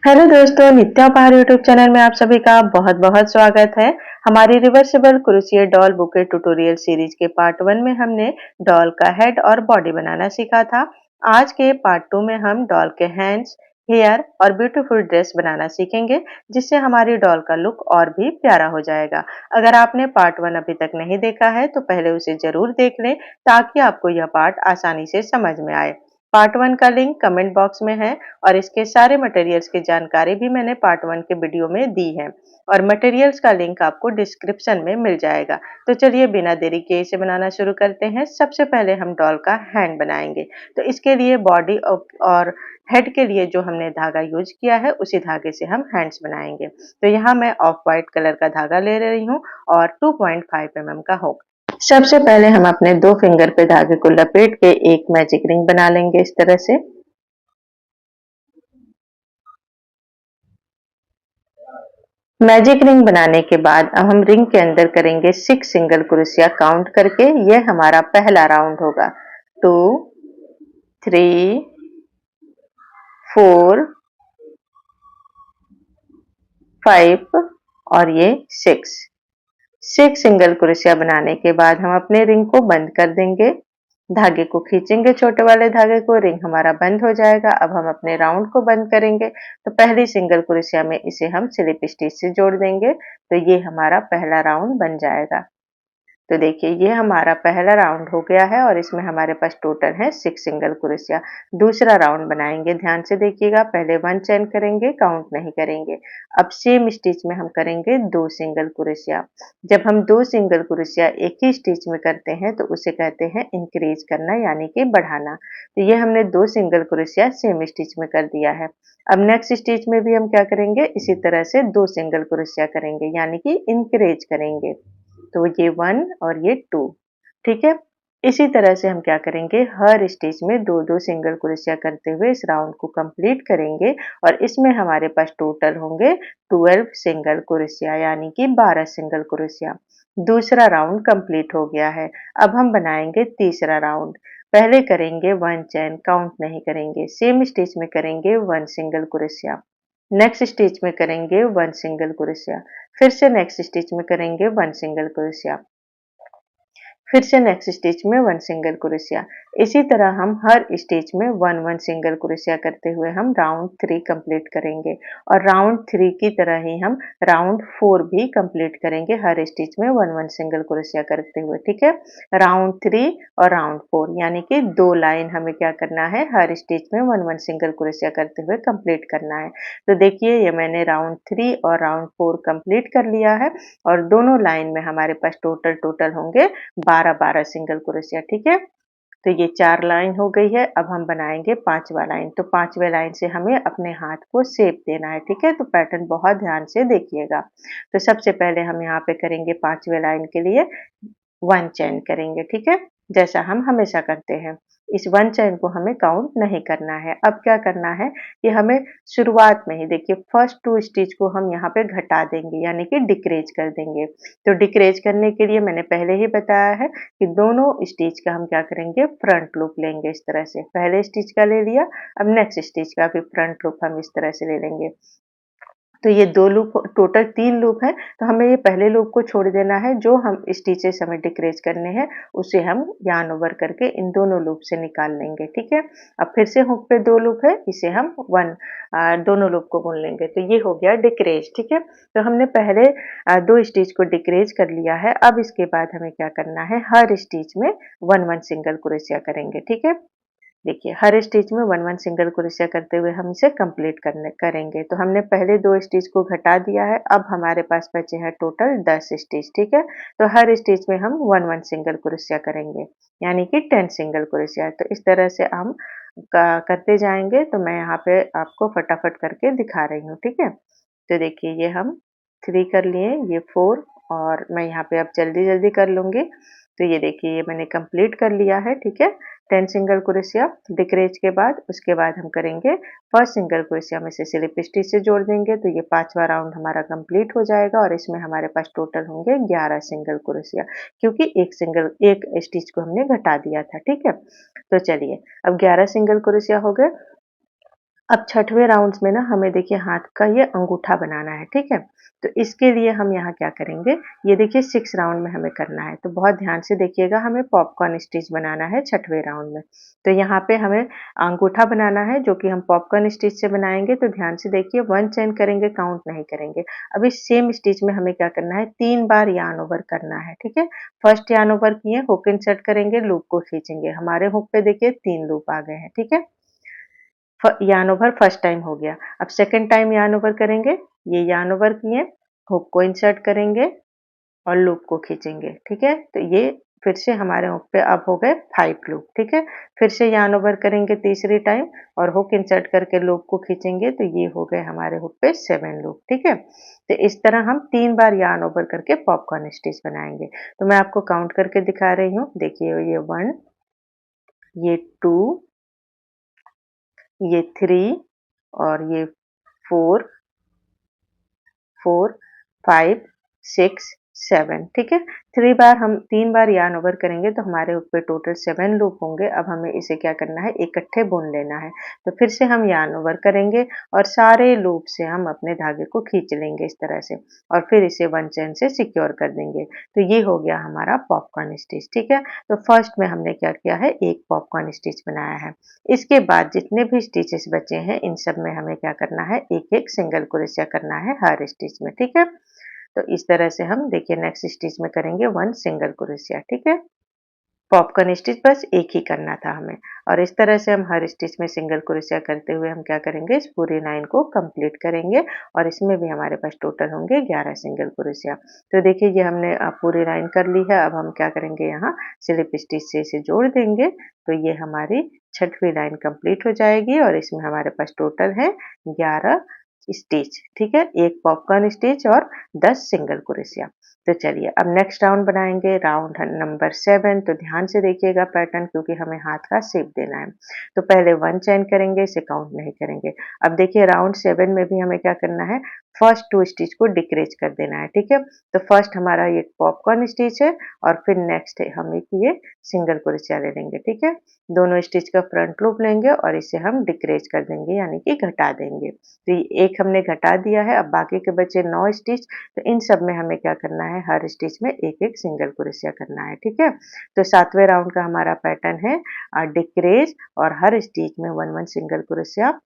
Hello दोस्तों, नित्या उपहार YouTube channel में आप सभी का बहुत बहुत स्वागत है। हमारी reversible crochet doll bouquet tutorial series के पार्ट 1 में हमने डॉल का हेड और बॉडी बनाना सीखा था। आज के पार्ट 2 में हम डॉल के हैंड्स, हेयर और ब्यूटीफुल ड्रेस बनाना सीखेंगे, जिससे हमारी डॉल का लुक और भी प्यारा हो जाएगा। अगर आपने पार्ट 1 अभी तक नहीं देखा है तो पहले उसे जरूर देख लें, ताकि आपको यह पार्ट आसानी से समझ में आए। पार्ट 1 का लिंक कमेंट बॉक्स में है और इसके सारे मटेरियल्स की जानकारी भी मैंने पार्ट 1 के वीडियो में दी है और मटेरियल्स का लिंक आपको डिस्क्रिप्शन में मिल जाएगा। तो चलिए बिना देरी के इसे बनाना शुरू करते हैं। सबसे पहले हम डॉल का हैंड बनाएंगे। तो इसके लिए बॉडी और हेड के लिए जो हमने धागा यूज किया है उसी धागे से हम हैंड्स बनाएंगे। तो यहाँ मैं ऑफ वाइट कलर का धागा ले रही हूँ और 2.5 mm का होगा। सबसे पहले हम अपने 2 फिंगर पे धागे को लपेट के एक मैजिक रिंग बना लेंगे इस तरह से। मैजिक रिंग बनाने के बाद अब हम रिंग के अंदर करेंगे 6 सिंगल क्रोशिया काउंट करके। यह हमारा पहला राउंड होगा। 2, 3, 4, 5 और ये 6 सिंगल क्रोशिया बनाने के बाद हम अपने रिंग को बंद कर देंगे। धागे को खींचेंगे, छोटे वाले धागे को, रिंग हमारा बंद हो जाएगा। अब हम अपने राउंड को बंद करेंगे। तो पहली सिंगल क्रोशिया में इसे हम स्लिप स्टिच से जोड़ देंगे। तो ये हमारा पहला राउंड बन जाएगा। तो देखिए ये हमारा पहला राउंड हो गया है और इसमें हमारे पास टोटल है 6 सिंगल क्रोशिया। दूसरा राउंड बनाएंगे, ध्यान से देखिएगा। पहले 1 चेन करेंगे, काउंट नहीं करेंगे। अब सेम स्टिच में हम करेंगे 2 सिंगल क्रोशिया। जब हम 2 सिंगल क्रोशिया एक ही स्टिच में करते हैं तो उसे कहते हैं इंक्रीज करना, यानी कि बढ़ाना। तो ये हमने 2 सिंगल क्रोशिया सेम स्टिच में कर दिया है। अब नेक्स्ट स्टिच में भी हम क्या करेंगे, इसी तरह से 2 सिंगल क्रोशिया करेंगे, यानी कि इंक्रीज करेंगे। तो ये 1 और ये 2, ठीक है। इसी तरह से हम क्या करेंगे, हर स्टिच में 2-2 सिंगल क्रोशिया करते हुए इस राउंड को कंप्लीट करेंगे और इसमें हमारे पास टोटल होंगे 12 सिंगल क्रोशिया, यानी कि 12 सिंगल क्रोशिया। दूसरा राउंड कंप्लीट हो गया है। अब हम बनाएंगे तीसरा राउंड। पहले करेंगे 1 चेन, काउंट नहीं करेंगे। सेम स्टिच में करेंगे 1 सिंगल क्रोशिया। नेक्स्ट स्टिच में करेंगे 1 सिंगल क्रोशिया। फिर से नेक्स्ट स्टिच में करेंगे 1 सिंगल क्रोशिया। फिर से नेक्स्ट स्टिच में 1 सिंगल क्रोशिया। इसी तरह हम हर स्टिच में 1-1 सिंगल क्रोशिया करते हुए हम राउंड 3 कंप्लीट करेंगे और राउंड 3 की तरह ही हम राउंड 4 भी कंप्लीट करेंगे, हर स्टिच में 1-1 सिंगल क्रोशिया करते हुए, ठीक है। राउंड 3 और राउंड 4 यानी कि 2 लाइन हमें क्या करना है, हर स्टिच में 1-1 सिंगल क्रोशिया करते हुए कंप्लीट करना है। तो देखिए ये मैंने राउंड 3 और राउंड 4 कंप्लीट कर लिया है और दोनों लाइन में हमारे पास टोटल होंगे 12-12 सिंगल क्रोशिया, ठीक है। तो ये 4 लाइन हो गई है। अब हम बनाएंगे 5वां लाइन। तो 5वें लाइन से हमें अपने हाथ को शेप देना है, ठीक है। तो पैटर्न बहुत ध्यान से देखिएगा। तो सबसे पहले हम यहाँ पे करेंगे 5वें लाइन के लिए 1 चेन करेंगे, ठीक है, जैसा हम हमेशा करते हैं। इस 1 चेन को हमें काउंट नहीं करना है। अब क्या करना है कि हमें शुरुआत में ही देखिए फर्स्ट 2 स्टिच को हम यहाँ पे घटा देंगे, यानी कि डिक्रीज कर देंगे। तो डिक्रीज करने के लिए मैंने पहले ही बताया है कि दोनों स्टिच का हम क्या करेंगे, फ्रंट लूप लेंगे इस तरह से। पहले स्टिच का ले लिया, अब नेक्स्ट स्टिच का भी फ्रंट लूप हम इस तरह से ले लेंगे। तो ये 2 लूप, टोटल 3 लूप है। तो हमें ये पहले लूप को छोड़ देना है, जो हम स्टिचेस हमें डिक्रीज करने हैं उसे हम yarn ओवर करके इन दोनों लूप से निकाल लेंगे, ठीक है। अब फिर से हुक पे 2 लूप है, इसे हम दोनों लूप को बुन लेंगे। तो ये हो गया डिक्रीज, ठीक है। तो हमने पहले 2 स्टिच को डिक्रीज कर लिया है। अब इसके बाद हमें क्या करना है, हर स्टिच में 1-1 सिंगल क्रोशिया करेंगे, ठीक है। देखिए हर स्टिच में 1-1 सिंगल क्रोशिया करते हुए हम इसे कंप्लीट करेंगे। तो हमने पहले 2 स्टिच को घटा दिया है। अब हमारे पास बचे हैं टोटल 10 स्टिच, ठीक है। तो हर स्टिच में हम 1-1 सिंगल क्रोशिया करेंगे, यानी कि 10 सिंगल क्रोशिया। तो इस तरह से हम करते जाएंगे। तो मैं यहाँ पे आपको फटाफट करके दिखा रही हूँ, ठीक है। तो देखिए ये हम 3 कर लिए, ये 4 और मैं यहाँ पे अब जल्दी जल्दी कर लूंगी। तो ये देखिए ये मैंने कंप्लीट कर लिया है, ठीक है। 10 सिंगल क्रोशिया डिक्रीज के बाद, उसके बाद हम करेंगे फर्स्ट सिंगल क्रोशिया में से स्लिप स्टिच से जोड़ देंगे। तो ये 5वां राउंड हमारा कंप्लीट हो जाएगा और इसमें हमारे पास टोटल होंगे 11 सिंगल क्रोशिया, क्योंकि एक स्टिच को हमने घटा दिया था, ठीक है। तो चलिए अब 11 सिंगल क्रोशिया हो गए। अब छठवें राउंड्स में ना हमें देखिए हाथ का ये अंगूठा बनाना है, ठीक है? तो इसके लिए हम यहाँ क्या करेंगे, ये देखिए 6 राउंड में हमें करना है, तो बहुत ध्यान से देखिएगा, हमें पॉपकॉर्न स्टिच बनाना है छठवें राउंड में। तो यहाँ पे हमें अंगूठा बनाना है जो कि हम पॉपकॉर्न स्टिच से बनाएँगे, तो ध्यान से देखिए 1 चेन करेंगे, काउंट नहीं करेंगे। अब इस सेम स्टिच में हमें क्या करना है, 3 बार यार्न ओवर करना है, ठीक है? फर्स्ट यार्न ओवर किए, हुक इंसर्ट करेंगे, लूप को खींचेंगे। हमारे हुक पे देखिए 3 लूप आ गए हैं, ठीक है? यार्न ओवर फर्स्ट टाइम हो गया। अब सेकंड टाइम यार्न ओवर करेंगे, ये यार्न ओवर किए, हुक को इंसर्ट करेंगे और लूप को खींचेंगे, ठीक है? तो ये फिर से हमारे हुक पे अब हो गए 5 लूप, ठीक है? फिर से यार्न ओवर करेंगे तीसरी टाइम और हुक इंसर्ट करके लूप को खींचेंगे, तो ये हो गए हमारे हुक पे 7 लूप, ठीक है? तो इस तरह हम 3 बार यार्न ओवर करके पॉपकॉर्न स्टिच बनाएंगे। तो मैं आपको काउंट करके दिखा रही हूँ, देखिए ये 1, ये 2, ये 3 और ये 4, 4, 5, 6, 7, ठीक है? 3 बार यार्न ओवर करेंगे तो हमारे हुक पे टोटल 7 लूप होंगे। अब हमें इसे क्या करना है, इकट्ठे बुन लेना है। तो फिर से हम यार्न ओवर करेंगे और सारे लूप से हम अपने धागे को खींच लेंगे इस तरह से और फिर इसे 1 चेन से सिक्योर कर देंगे। तो ये हो गया हमारा पॉपकॉर्न स्टिच, ठीक है? तो फर्स्ट में हमने क्या किया है, एक पॉपकॉर्न स्टिच बनाया है। इसके बाद जितने भी स्टिचेस बचे हैं, इन सब में हमें क्या करना है, एक-एक सिंगल क्रोशिया करना है हर स्टिच में, ठीक है? तो इस तरह से हम देखिए नेक्स्ट स्टिच में करेंगे 1 सिंगल क्रोशिया, ठीक है? पॉपकॉर्न स्टिच बस एक ही करना था हमें और इस तरह से हम हर स्टिच में सिंगल क्रोशिया करते हुए हम क्या करेंगे, इस पूरी लाइन को कंप्लीट करेंगे और इसमें भी हमारे पास टोटल होंगे 11 सिंगल क्रोशिया। तो देखिए ये हमने पूरी लाइन कर ली है। अब हम क्या करेंगे, यहाँ स्लिप स्टिच से इसे जोड़ देंगे, तो ये हमारी छठवीं लाइन कंप्लीट हो जाएगी और इसमें हमारे पास टोटल है 11 स्टिच, ठीक है? एक पॉपकॉर्न स्टिच और 10 सिंगल क्रोशिया। तो चलिए अब नेक्स्ट राउंड बनाएंगे, राउंड नंबर 7। तो ध्यान से देखिएगा पैटर्न, क्योंकि हमें हाथ का शेप देना है। तो पहले 1 चेन करेंगे, इसे काउंट नहीं करेंगे। अब देखिए राउंड 7 में भी हमें क्या करना है, फर्स्ट 2 स्टिच को डिक्रीज कर देना है, ठीक है? तो फर्स्ट हमारा ये पॉपकॉर्न स्टिच है और फिर नेक्स्ट हम एक ये सिंगल क्रोशिया ले लेंगे, ठीक है? दोनों स्टिच का फ्रंट लूप लेंगे और इसे हम डिक्रीज कर देंगे, यानी कि घटा देंगे। तो ये एक हमने घटा दिया है। अब बाकी के बचे 9 स्टिच, तो इन सब में हमें क्या करना है, हर स्टिच में एक-एक सिंगल क्रोशिया करना है, ठीक है? तो 7वें राउंड का हमारा पैटर्न है डिक्रीज और हर स्टिच में 1-1 सिंगल क्रोशिया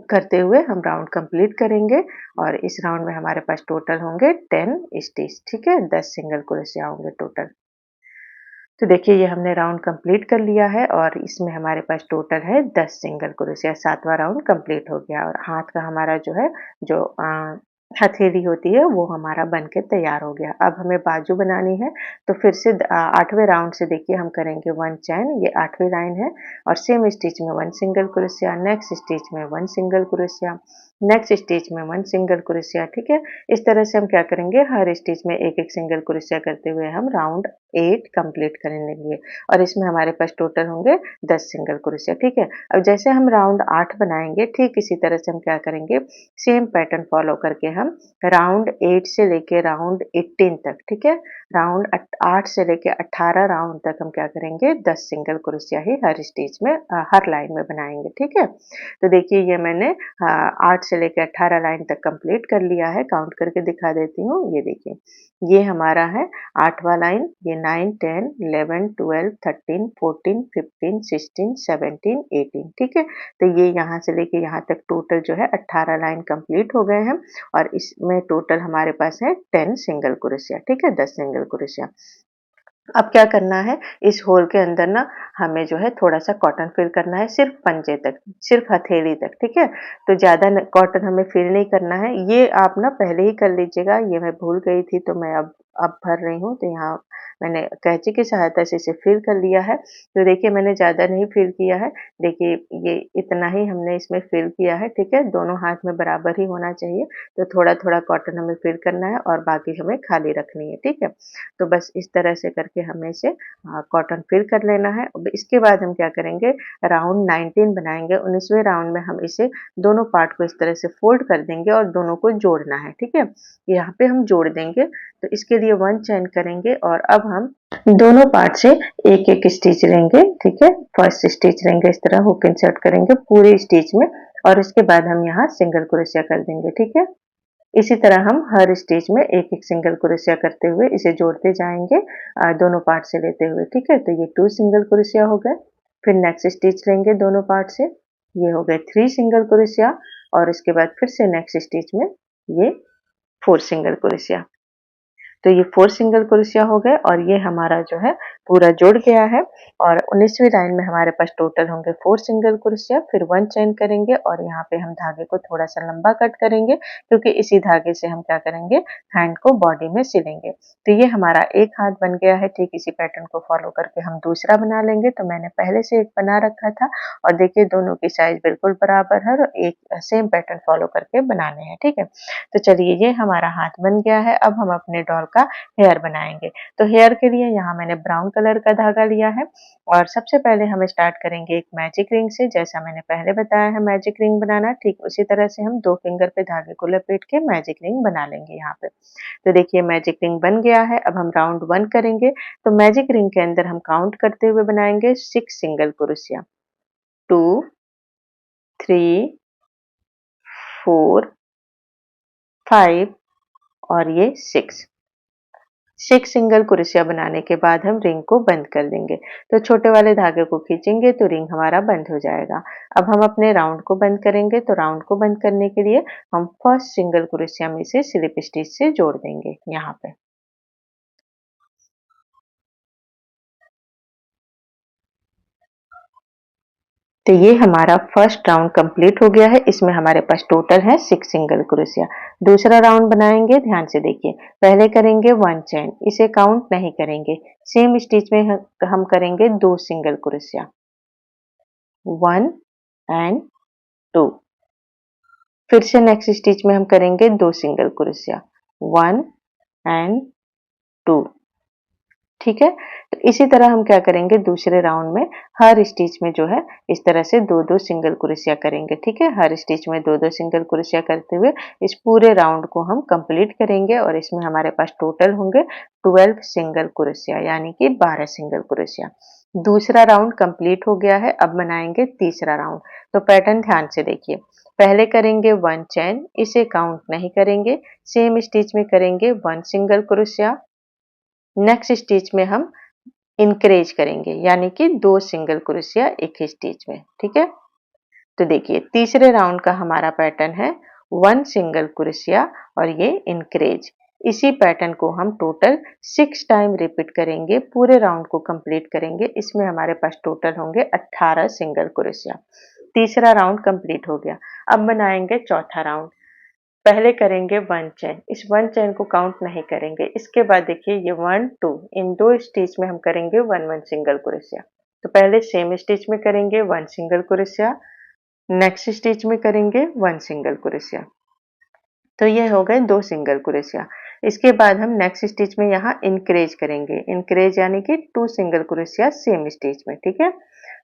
करते हुए हम राउंड कंप्लीट करेंगे और इस राउंड में हमारे पास टोटल होंगे 10 स्टिच, ठीक है? 10 सिंगल क्रोशिया होंगे टोटल। तो देखिए ये हमने राउंड कंप्लीट कर लिया है और इसमें हमारे पास टोटल है 10 सिंगल क्रोशिया। 7वां राउंड कंप्लीट हो गया और हाथ का हमारा जो है, जो हथेली होती है, वो हमारा बन के तैयार हो गया। अब हमें बाजू बनानी है, तो फिर से 8वें राउंड से देखिए हम करेंगे 1 चैन, ये 8वीं लाइन है और सेम स्टिच में 1 सिंगल क्रोशिया, नेक्स्ट स्टिच में 1 सिंगल क्रोशिया, नेक्स्ट स्टिच में 1 सिंगल क्रोशिया, ठीक है? इस तरह से हम क्या करेंगे, हर स्टिच में एक-एक सिंगल क्रोशिया करते हुए हम राउंड 8 कंप्लीट करने लिए और इसमें हमारे पास टोटल होंगे 10 सिंगल क्रोशिया, ठीक है? अब जैसे हम राउंड 8 बनाएंगे, ठीक इसी तरह से हम क्या करेंगे, सेम पैटर्न फॉलो करके हम राउंड 8 से लेके राउंड 18 तक, ठीक है? राउंड 8 से लेके 18 राउंड तक हम क्या करेंगे, 10 सिंगल क्रोशिया ही हर स्टिच में हर लाइन में बनाएंगे, ठीक है? तो देखिए ये मैंने 8 से लेके 18 लाइन तक कंप्लीट कर लिया है। काउंट करके दिखा देती हूँ, ये देखिए ये हमारा है 8वां लाइन, ये 9, 10, 11, 12, 13, 14, 15, 16, 17, 18, ठीक है? तो ये यहाँ से लेके यहाँ तक टोटल जो है 18 लाइन कंप्लीट हो गए हैं और इसमें टोटल हमारे पास है 10 सिंगल क्रोशिया, ठीक है? 10 सिंगल क्रोशिया। अब क्या करना है, इस होल के अंदर ना हमें जो है थोड़ा-सा कॉटन फिल करना है, सिर्फ़ पंजे तक, सिर्फ़ हथेली तक, ठीक है? तो ज़्यादा न कॉटन हमें फिल नहीं करना है। ये आप ना पहले ही कर लीजिएगा, ये मैं भूल गई थी तो मैं अब भर रही हूँ, तो यहाँ मैंने कैंची की सहायता से इसे फिल कर लिया है। तो देखिए मैंने ज़्यादा नहीं फिल किया है, देखिए ये इतना ही हमने इसमें फिल किया है, ठीक है? दोनों हाथ में बराबर ही होना चाहिए, तो थोड़ा-थोड़ा कॉटन हमें फिल करना है और बाकी हमें खाली रखनी है, ठीक है? तो बस इस तरह से करके हमें इसे कॉटन फिल कर लेना है। अब इसके बाद हम क्या करेंगे, राउंड 19 बनाएंगे। 19वें राउंड में हम इसे दोनों पार्ट को इस तरह से फोल्ड कर देंगे और दोनों को जोड़ना है, ठीक है? यहाँ पे हम जोड़ देंगे, तो इसके लिए 1 चेन करेंगे और अब हम दोनों पार्ट से एक एक स्टिच लेंगे। ठीक है, फर्स्ट स्टिच लेंगे, इस तरह हुक इंसर्ट करेंगे पूरे स्टिच में और उसके बाद हम यहाँ सिंगल क्रोशिया कर देंगे। ठीक है, इसी तरह हम हर स्टिच में एक एक सिंगल क्रोशिया करते हुए इसे जोड़ते जाएंगे, दोनों पार्ट से लेते हुए। ठीक है, तो ये 2 सिंगल क्रोशिया हो गए। फिर नेक्स्ट स्टिच लेंगे दोनों पार्ट से, ये हो गए 3 सिंगल क्रोशिया और इसके बाद फिर से नेक्स्ट स्टिच में ये 4 सिंगल क्रोशिया। तो ये 4 सिंगल क्रोशिया हो गए और ये हमारा जो है पूरा जुड़ गया है और 19वीं लाइन में हमारे पास टोटल होंगे 4 सिंगल क्रोशिया, फिर 1 चेन करेंगे और यहाँ पे हम धागे को थोड़ा सा लंबा कट करेंगे क्योंकि इसी धागे से हम क्या करेंगे, हैंड को बॉडी में सिलेंगे। तो ये हमारा एक हाथ बन गया है। ठीक इसी पैटर्न को फॉलो करके हम दूसरा बना लेंगे। तो मैंने पहले से एक बना रखा था और देखिए दोनों की साइज बिल्कुल बराबर है और एक सेम पैटर्न फॉलो करके बनाने हैं। ठीक है, तो चलिए ये हमारा हाथ बन गया है। अब हम अपने डॉल का हेयर बनाएंगे। तो हेयर के लिए यहाँ मैंने ब्राउन कलर का धागा लिया है और सबसे पहले हम स्टार्ट करेंगे एक मैजिक रिंग से। जैसा मैंने पहले बताया है मैजिक रिंग बनाना, ठीक उसी तरह से हम 2 फिंगर पे धागे को लपेट के मैजिक रिंग बना लेंगे यहाँ पे। तो देखिए मैजिक रिंग बन गया है। अब हम राउंड 1 करेंगे। तो मैजिक रिंग के अंदर हम काउंट करते हुए बनाएंगे 6 सिंगल क्रोशिया, 2, 3, 4, 5 और ये 6 सिंगल क्रोशिया बनाने के बाद हम रिंग को बंद कर देंगे। तो छोटे वाले धागे को खींचेंगे तो रिंग हमारा बंद हो जाएगा। अब हम अपने राउंड को बंद करेंगे। तो राउंड को बंद करने के लिए हम फर्स्ट सिंगल क्रोशिया में से स्लिप स्टिच से जोड़ देंगे यहाँ पे। तो ये हमारा फर्स्ट राउंड कंप्लीट हो गया है। इसमें हमारे पास टोटल है 6 सिंगल क्रोशिया। दूसरा राउंड बनाएंगे, ध्यान से देखिए। पहले करेंगे 1 चेन, इसे काउंट नहीं करेंगे। सेम स्टिच में हम करेंगे 2 सिंगल क्रोशिया, 1 एंड 2। फिर से नेक्स्ट स्टिच में हम करेंगे 2 सिंगल क्रोशिया, 1 एंड 2। ठीक है, तो इसी तरह हम क्या करेंगे, दूसरे राउंड में हर स्टिच में जो है इस तरह से 2-2 सिंगल क्रोशिया करेंगे। ठीक है, हर स्टिच में 2-2 सिंगल क्रोशिया करते हुए इस पूरे राउंड को हम कंप्लीट करेंगे और इसमें हमारे पास टोटल होंगे 12 सिंगल क्रोशिया यानी कि 12 सिंगल क्रोशिया। दूसरा राउंड कंप्लीट हो गया है। अब बनाएंगे तीसरा राउंड। तो पैटर्न ध्यान से देखिए। पहले करेंगे 1 चेन, इसे काउंट नहीं करेंगे। सेम स्टिच में करेंगे 1 सिंगल क्रोशिया। नेक्स्ट स्टिच में हम इंक्रीज करेंगे यानी कि 2 सिंगल क्रोशिया एक ही स्टिच में। ठीक है, तो देखिए तीसरे राउंड का हमारा पैटर्न है 1 सिंगल क्रोशिया और ये इंक्रीज। इसी पैटर्न को हम टोटल 6 टाइम रिपीट करेंगे, पूरे राउंड को कंप्लीट करेंगे। इसमें हमारे पास टोटल होंगे 18 सिंगल क्रोशिया। तीसरा राउंड कंप्लीट हो गया। अब बनाएंगे चौथा राउंड। पहले करेंगे 1 चेन, इस 1 चेन को काउंट नहीं करेंगे। इसके बाद देखिए ये 1 2 इन 2 स्टिच में हम करेंगे 1 सिंगल क्रोशिया। तो पहले सेम स्टिच में करेंगे 1 सिंगल क्रोशिया, नेक्स्ट स्टिच में करेंगे 1 सिंगल क्रोशिया। तो ये हो गए 2 सिंगल क्रोशिया। इसके बाद हम नेक्स्ट स्टिच में यहाँ इंक्रीज करेंगे, इंक्रीज यानी कि 2 सिंगल क्रोशिया सेम स्टिच में। ठीक है,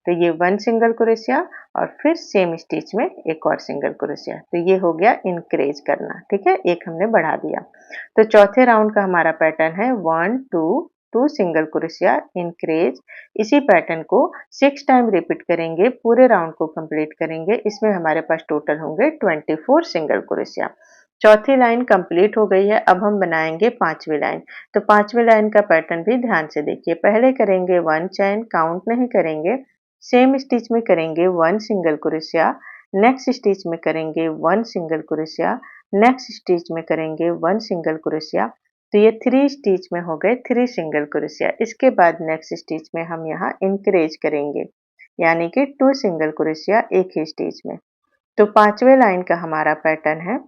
तो ये 1 सिंगल क्रोशिया और फिर सेम स्टिच में एक और सिंगल क्रोशिया। तो ये हो गया इंक्रीज करना। ठीक है, एक हमने बढ़ा दिया। तो चौथे राउंड का हमारा पैटर्न है 1 2 2 सिंगल क्रोशिया इंक्रीज। इसी पैटर्न को 6 टाइम रिपीट करेंगे, पूरे राउंड को कंप्लीट करेंगे। इसमें हमारे पास टोटल होंगे 24 सिंगल क्रोशिया। चौथी लाइन कंप्लीट हो गई है। अब हम बनाएंगे पांचवी लाइन। तो पांचवी लाइन का पैटर्न भी ध्यान से देखिए। पहले करेंगे 1 चेन, काउंट नहीं करेंगे। सेम स्टिच में करेंगे 1 सिंगल क्रोशिया, नेक्स्ट स्टिच में करेंगे 1 सिंगल क्रोशिया, नेक्स्ट स्टिच में करेंगे 1 सिंगल क्रोशिया। तो ये 3 स्टिच में हो गए 3 सिंगल क्रोशिया। इसके बाद नेक्स्ट स्टिच में हम यहाँ इंक्रीज करेंगे यानी कि 2 सिंगल क्रोशिया एक ही स्टिच में। तो पांचवे लाइन का हमारा पैटर्न है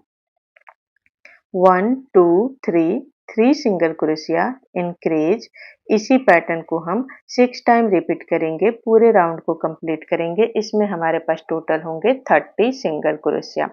1 2 3 3 सिंगल क्रोशिया इंक्रीज। इसी पैटर्न को हम 6 टाइम रिपीट करेंगे, पूरे राउंड को कंप्लीट करेंगे। इसमें हमारे पास टोटल होंगे 30 सिंगल क्रोशिया।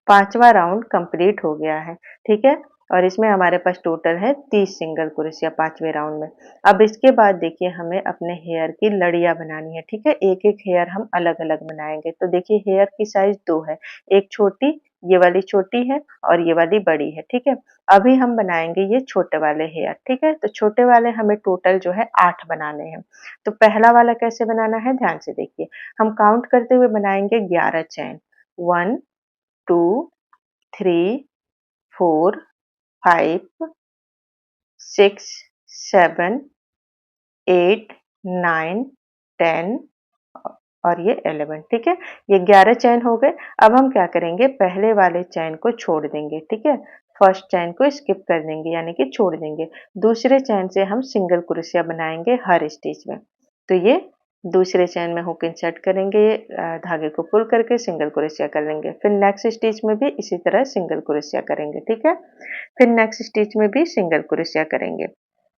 पांचवा राउंड कंप्लीट हो गया है। ठीक है, और इसमें हमारे पास टोटल है 30 सिंगल क्रोशिया पांचवें राउंड में। अब इसके बाद देखिए हमें अपने हेयर की लड़ियां बनानी है। ठीक है, एक एक हेयर हम अलग अलग बनाएंगे। तो देखिए हेयर की साइज 2 है, एक छोटी ये वाली छोटी है और ये वाली बड़ी है, ठीक है। अभी हम बनाएंगे ये छोटे वाले हेयर, ठीक है। तो छोटे वाले हमें टोटल जो है 8 बनाने हैं। तो पहला वाला कैसे बनाना है ध्यान से देखिए। हम काउंट करते हुए बनाएंगे 11 चैन। 1 2 3 4 5 6 7 8 9 10 और ये 11, ठीक है। ये 11 चैन हो गए। अब हम क्या करेंगे, पहले वाले चैन को छोड़ देंगे, ठीक है। फर्स्ट चैन को स्किप कर देंगे यानी कि छोड़ देंगे। दूसरे चैन से हम सिंगल क्रोशिया बनाएंगे हर स्टिच में। तो ये दूसरे चैन में हुक इंसर्ट करेंगे, धागे को पुल करके सिंगल क्रोशिया कर लेंगे। फिर नेक्स्ट स्टिच में भी इसी तरह सिंगल क्रोशिया करेंगे, ठीक है। फिर नेक्स्ट स्टिच में भी सिंगल क्रोशिया करेंगे।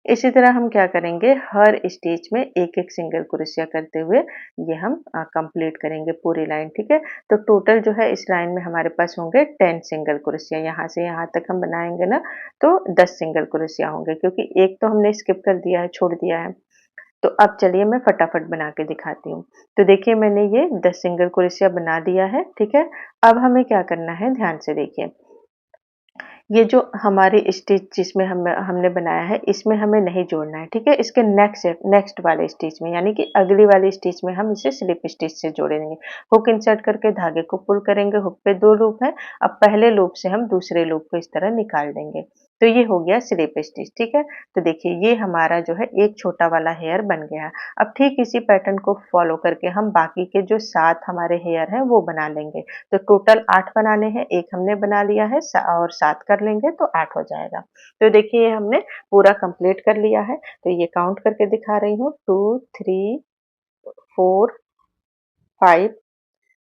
इसी तरह हम क्या करेंगे, हर स्टिच में एक एक सिंगल क्रोशिया करते हुए ये हम कंप्लीट करेंगे पूरी लाइन, ठीक है। तो टोटल जो है इस लाइन में हमारे पास होंगे 10 सिंगल क्रोशिया। यहाँ से यहाँ तक हम बनाएंगे ना तो 10 सिंगल क्रोशिया होंगे, क्योंकि एक तो हमने स्किप कर दिया है, छोड़ दिया है। तो अब चलिए मैं फटाफट बना के दिखाती हूँ। तो देखिए मैंने ये 10 सिंगल क्रोशिया बना दिया है, ठीक है। अब हमें क्या करना है ध्यान से देखिए। ये जो हमारी स्टिच जिसमें हमने बनाया है इसमें हमें नहीं जोड़ना है, ठीक है। इसके नेक्स्ट वाले स्टिच में यानी कि अगली वाली स्टिच में हम इसे स्लिप स्टिच से जोड़ेंगे। हुक इंसर्ट करके धागे को पुल करेंगे। हुक पे 2 लूप है। अब पहले लूप से हम दूसरे लूप को इस तरह निकाल देंगे। तो ये हो गया स्लिप स्टिच, ठीक है। तो देखिए ये हमारा जो है एक छोटा वाला हेयर बन गया। अब ठीक इसी पैटर्न को फॉलो करके हम बाकी के जो 7 हमारे हेयर हैं वो बना लेंगे। तो टोटल 8 बनाने हैं, एक हमने बना लिया है और 7 कर लेंगे तो 8 हो जाएगा। तो देखिए हमने पूरा कंप्लीट कर लिया है। तो ये काउंट करके दिखा रही हूँ, 2 3 4 5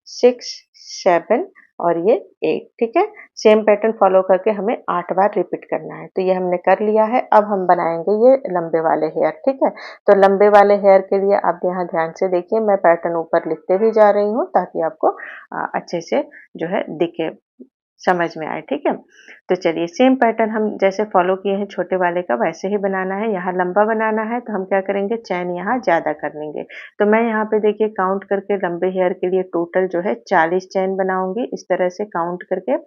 6 7 और ये 8, ठीक है। सेम पैटर्न फॉलो करके हमें 8 बार रिपीट करना है। तो ये हमने कर लिया है। अब हम बनाएंगे ये लंबे वाले हेयर, ठीक है। तो लंबे वाले हेयर के लिए आप यहाँ ध्यान से देखिए, मैं पैटर्न ऊपर लिखते भी जा रही हूँ ताकि आपको अच्छे से जो है दिखे, समझ में आए, ठीक है। तो चलिए सेम पैटर्न हम जैसे फॉलो किए हैं छोटे वाले का वैसे ही बनाना है। यहाँ लंबा बनाना है तो हम क्या करेंगे, चैन यहाँ ज़्यादा कर लेंगे। तो मैं यहाँ पे देखिए काउंट करके लंबे हेयर के लिए टोटल जो है 40 चैन बनाऊंगी, इस तरह से काउंट करके,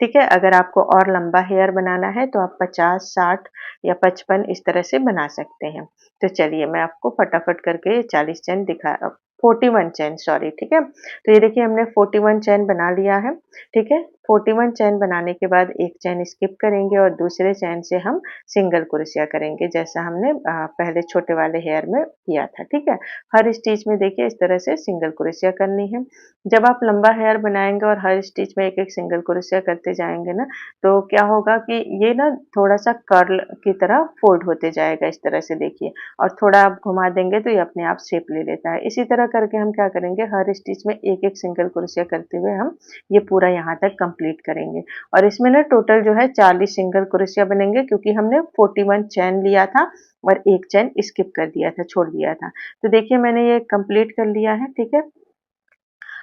ठीक है। अगर आपको और लंबा हेयर बनाना है तो आप 50 60 या 55 इस तरह से बना सकते हैं। तो चलिए मैं आपको फटाफट करके 40 चैन दिखा 41 चैन सॉरी, ठीक है। तो ये देखिए हमने 41 चैन बना लिया है, ठीक है। 41 चैन बनाने के बाद एक चैन स्किप करेंगे और दूसरे चैन से हम सिंगल क्रोशिया करेंगे, जैसा हमने पहले छोटे वाले हेयर में किया था, ठीक है। हर स्टिच में देखिए इस तरह से सिंगल क्रोशिया करनी है। जब आप लंबा हेयर बनाएंगे और हर स्टिच में एक एक सिंगल क्रोशिया करते जाएंगे ना, तो क्या होगा कि ये ना थोड़ा सा कर्ल की तरह फोल्ड होते जाएगा, इस तरह से देखिए। और थोड़ा आप घुमा देंगे तो ये अपने आप शेप ले लेता है। इसी तरह करके हम क्या करेंगे, हर स्टिच में एक एक सिंगल क्रोशिया करते हुए हम ये पूरा यहाँ तक कंप्लीट करेंगे। और इसमें ना टोटल जो है 40 सिंगल क्रोशिया बनेंगे, क्योंकि हमने 41 चैन लिया था और एक चैन स्किप कर दिया था, छोड़ दिया था। तो देखिए मैंने ये कंप्लीट कर लिया है, ठीक है।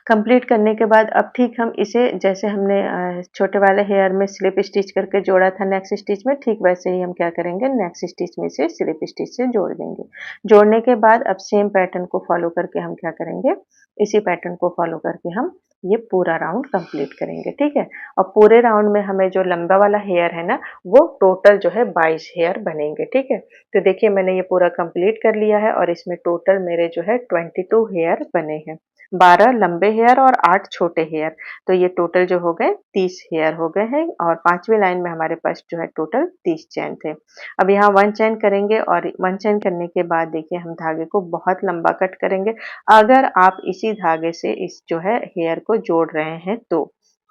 कंप्लीट करने के बाद अब ठीक हम इसे जैसे हमने छोटे वाले हेयर में स्लिप स्टिच करके जोड़ा था नेक्स्ट स्टिच में, ठीक वैसे ही हम क्या करेंगे, नेक्स्ट स्टिच में से स्लिप स्टिच से जोड़ देंगे। जोड़ने के बाद अब सेम पैटर्न को फॉलो करके हम क्या करेंगे, इसी पैटर्न को फॉलो करके हम ये पूरा राउंड कंप्लीट करेंगे, ठीक है। और पूरे राउंड में हमें जो लंबा वाला हेयर है ना, वो टोटल जो है 22 हेयर बनेंगे, ठीक है। तो देखिए मैंने ये पूरा कंप्लीट कर लिया है और इसमें टोटल मेरे जो है 22 हेयर बने हैं। 12 लंबे हेयर और 8 छोटे हेयर। तो ये टोटल जो हो गए 30 हेयर हो गए हैं। और 5वीं लाइन में हमारे पास जो है टोटल 30 चैन थे। अब यहाँ 1 चैन करेंगे और 1 चैन करने के बाद देखिए हम धागे को बहुत लंबा कट करेंगे, अगर आप इसी धागे से इस जो है हेयर को जोड़ रहे हैं तो,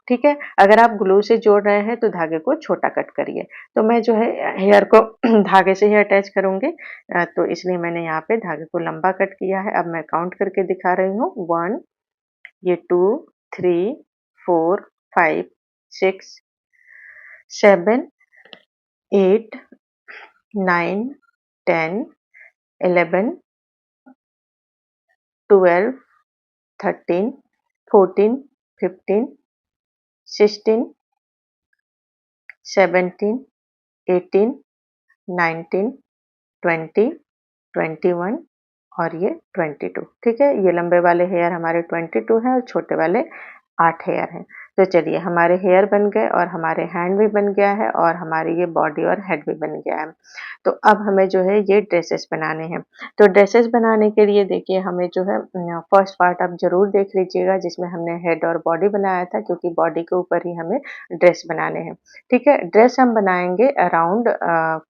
ठीक है। अगर आप ग्लू से जोड़ रहे हैं तो धागे को छोटा कट करिए। तो मैं जो है हेयर को धागे से ही अटैच करूंगी, तो इसलिए मैंने यहाँ पे धागे को लंबा कट किया है। अब मैं काउंट करके दिखा रही हूँ, 1 ये 2 3 4 5 6 7 8 9 10 11 12 13 14 15 16 17 18 19 20 21 और ये 22, ठीक है। ये लंबे वाले हेयर हमारे 22 हैं और छोटे वाले 8 हेयर हैं। तो चलिए हमारे हेयर बन गए और हमारे हैंड भी बन गया है और हमारी ये बॉडी और हेड भी बन गया है। तो अब हमें जो है ये ड्रेसेस बनाने हैं। तो ड्रेसेस बनाने के लिए देखिए हमें जो है फर्स्ट पार्ट आप ज़रूर देख लीजिएगा जिसमें हमने हेड और बॉडी बनाया था, क्योंकि बॉडी के ऊपर ही हमें ड्रेस बनाने हैं। ठीक है? ड्रेस हम बनाएँगे अराउंड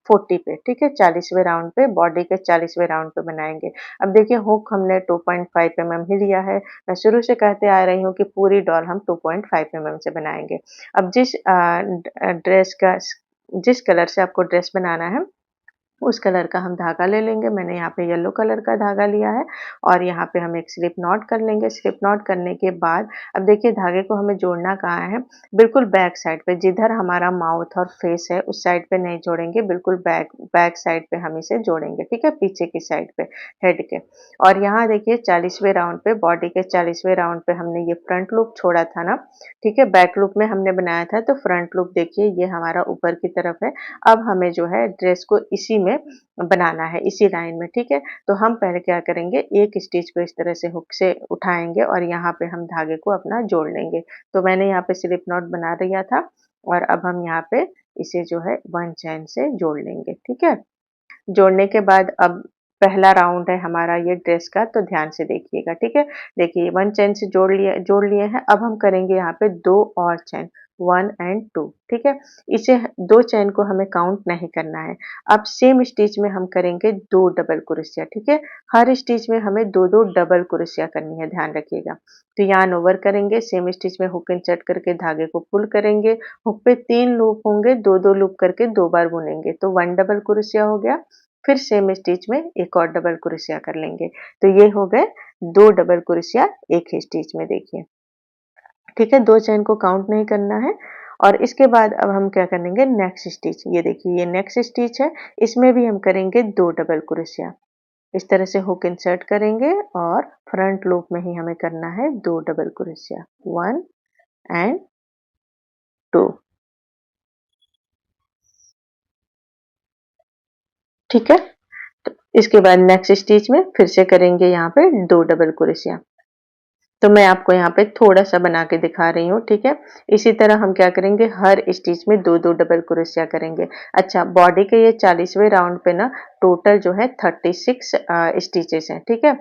40 पे, ठीक है? 40वें राउंड पे, बॉडी के 40वें राउंड पे बनाएँगे। अब देखिए हुक हमने 2.5 mm ही लिया है। मैं शुरू से कहते आ रही हूँ कि पूरी डॉल हम 2.5 mm से बनाएँगे। अब ड्रेस का जिस कलर से आपको ड्रेस बनाना है, उस कलर का हम धागा ले लेंगे। मैंने यहाँ पे येलो कलर का धागा लिया है और यहाँ पे हम एक स्लिप नॉट कर लेंगे। स्लिप नॉट करने के बाद अब देखिए धागे को हमें जोड़ना कहाँ है, बिल्कुल बैक साइड पे, जिधर हमारा माउथ और फेस है उस साइड पे नहीं जोड़ेंगे, बिल्कुल बैक साइड पे हम इसे जोड़ेंगे, ठीक है, पीछे की साइड पे हेड के। और यहाँ देखिए 40वें राउंड पे, बॉडी के 40वें राउंड पे हमने ये फ्रंट लूप छोड़ा था ना, ठीक है, बैक लूप में हमने बनाया था, तो फ्रंट लूप देखिए ये हमारा ऊपर की तरफ है। अब हमें जो है ड्रेस को इसी में बनाना है, इसी लाइन में, ठीक है। तो हम पहले क्या करेंगे, एक स्टिच को इस तरह से हुक से उठाएंगे और यहाँ पे हम धागे को अपना जोड़ लेंगे। तो मैंने यहाँ पे स्लिप नॉट बना लिया था और अब हम यहाँ पे इसे जो है 1 चैन से जोड़ लेंगे, ठीक है। जोड़ने के बाद अब पहला राउंड है हमारा ये ड्रेस का, तो ध्यान से देखिएगा, ठीक है। देखिए 1 चैन से जोड़ लिए हैं। अब हम करेंगे यहाँ पे 2 और चैन, 1 एंड 2, ठीक है। इसे 2 चैन को हमें काउंट नहीं करना है। अब सेम स्टिच में हम करेंगे 2 डबल क्रोशिया, ठीक है। हर स्टिच में हमें 2-2 डबल क्रोशिया करनी है, ध्यान रखिएगा। तो yarn ओवर करेंगे, सेम स्टिच में हुक इंसर्ट करके धागे को पुल करेंगे। हुक पे 3 लूप होंगे, 2-2 लूप करके 2 बार बुनेंगे, तो 1 डबल क्रोशिया हो गया। फिर सेम स्टिच में एक और डबल क्रोशिया कर लेंगे। तो ये हो गए 2 डबल क्रोशिया एक ही स्टिच में, देखिए, ठीक है। 2 चेन को काउंट नहीं करना है। और इसके बाद अब हम क्या करेंगे, नेक्स्ट स्टिच, ये देखिए ये नेक्स्ट स्टिच है, इसमें भी हम करेंगे 2 डबल क्रोशिया। इस तरह से हुक इंसर्ट करेंगे और फ्रंट लूप में ही हमें करना है 2 डबल क्रोशिया, 1 एंड 2, ठीक है। तो इसके बाद नेक्स्ट स्टिच में फिर से करेंगे यहाँ पे 2 डबल क्रोशिया। तो मैं आपको यहाँ पे थोड़ा-सा बना के दिखा रही हूँ, ठीक है? इसी तरह हम क्या करेंगे, हर स्टिच में 2-2 डबल क्रोशिया करेंगे। अच्छा, बॉडी के ये 40वें राउंड पे ना टोटल जो है 36 स्टिचेस हैं, ठीक है?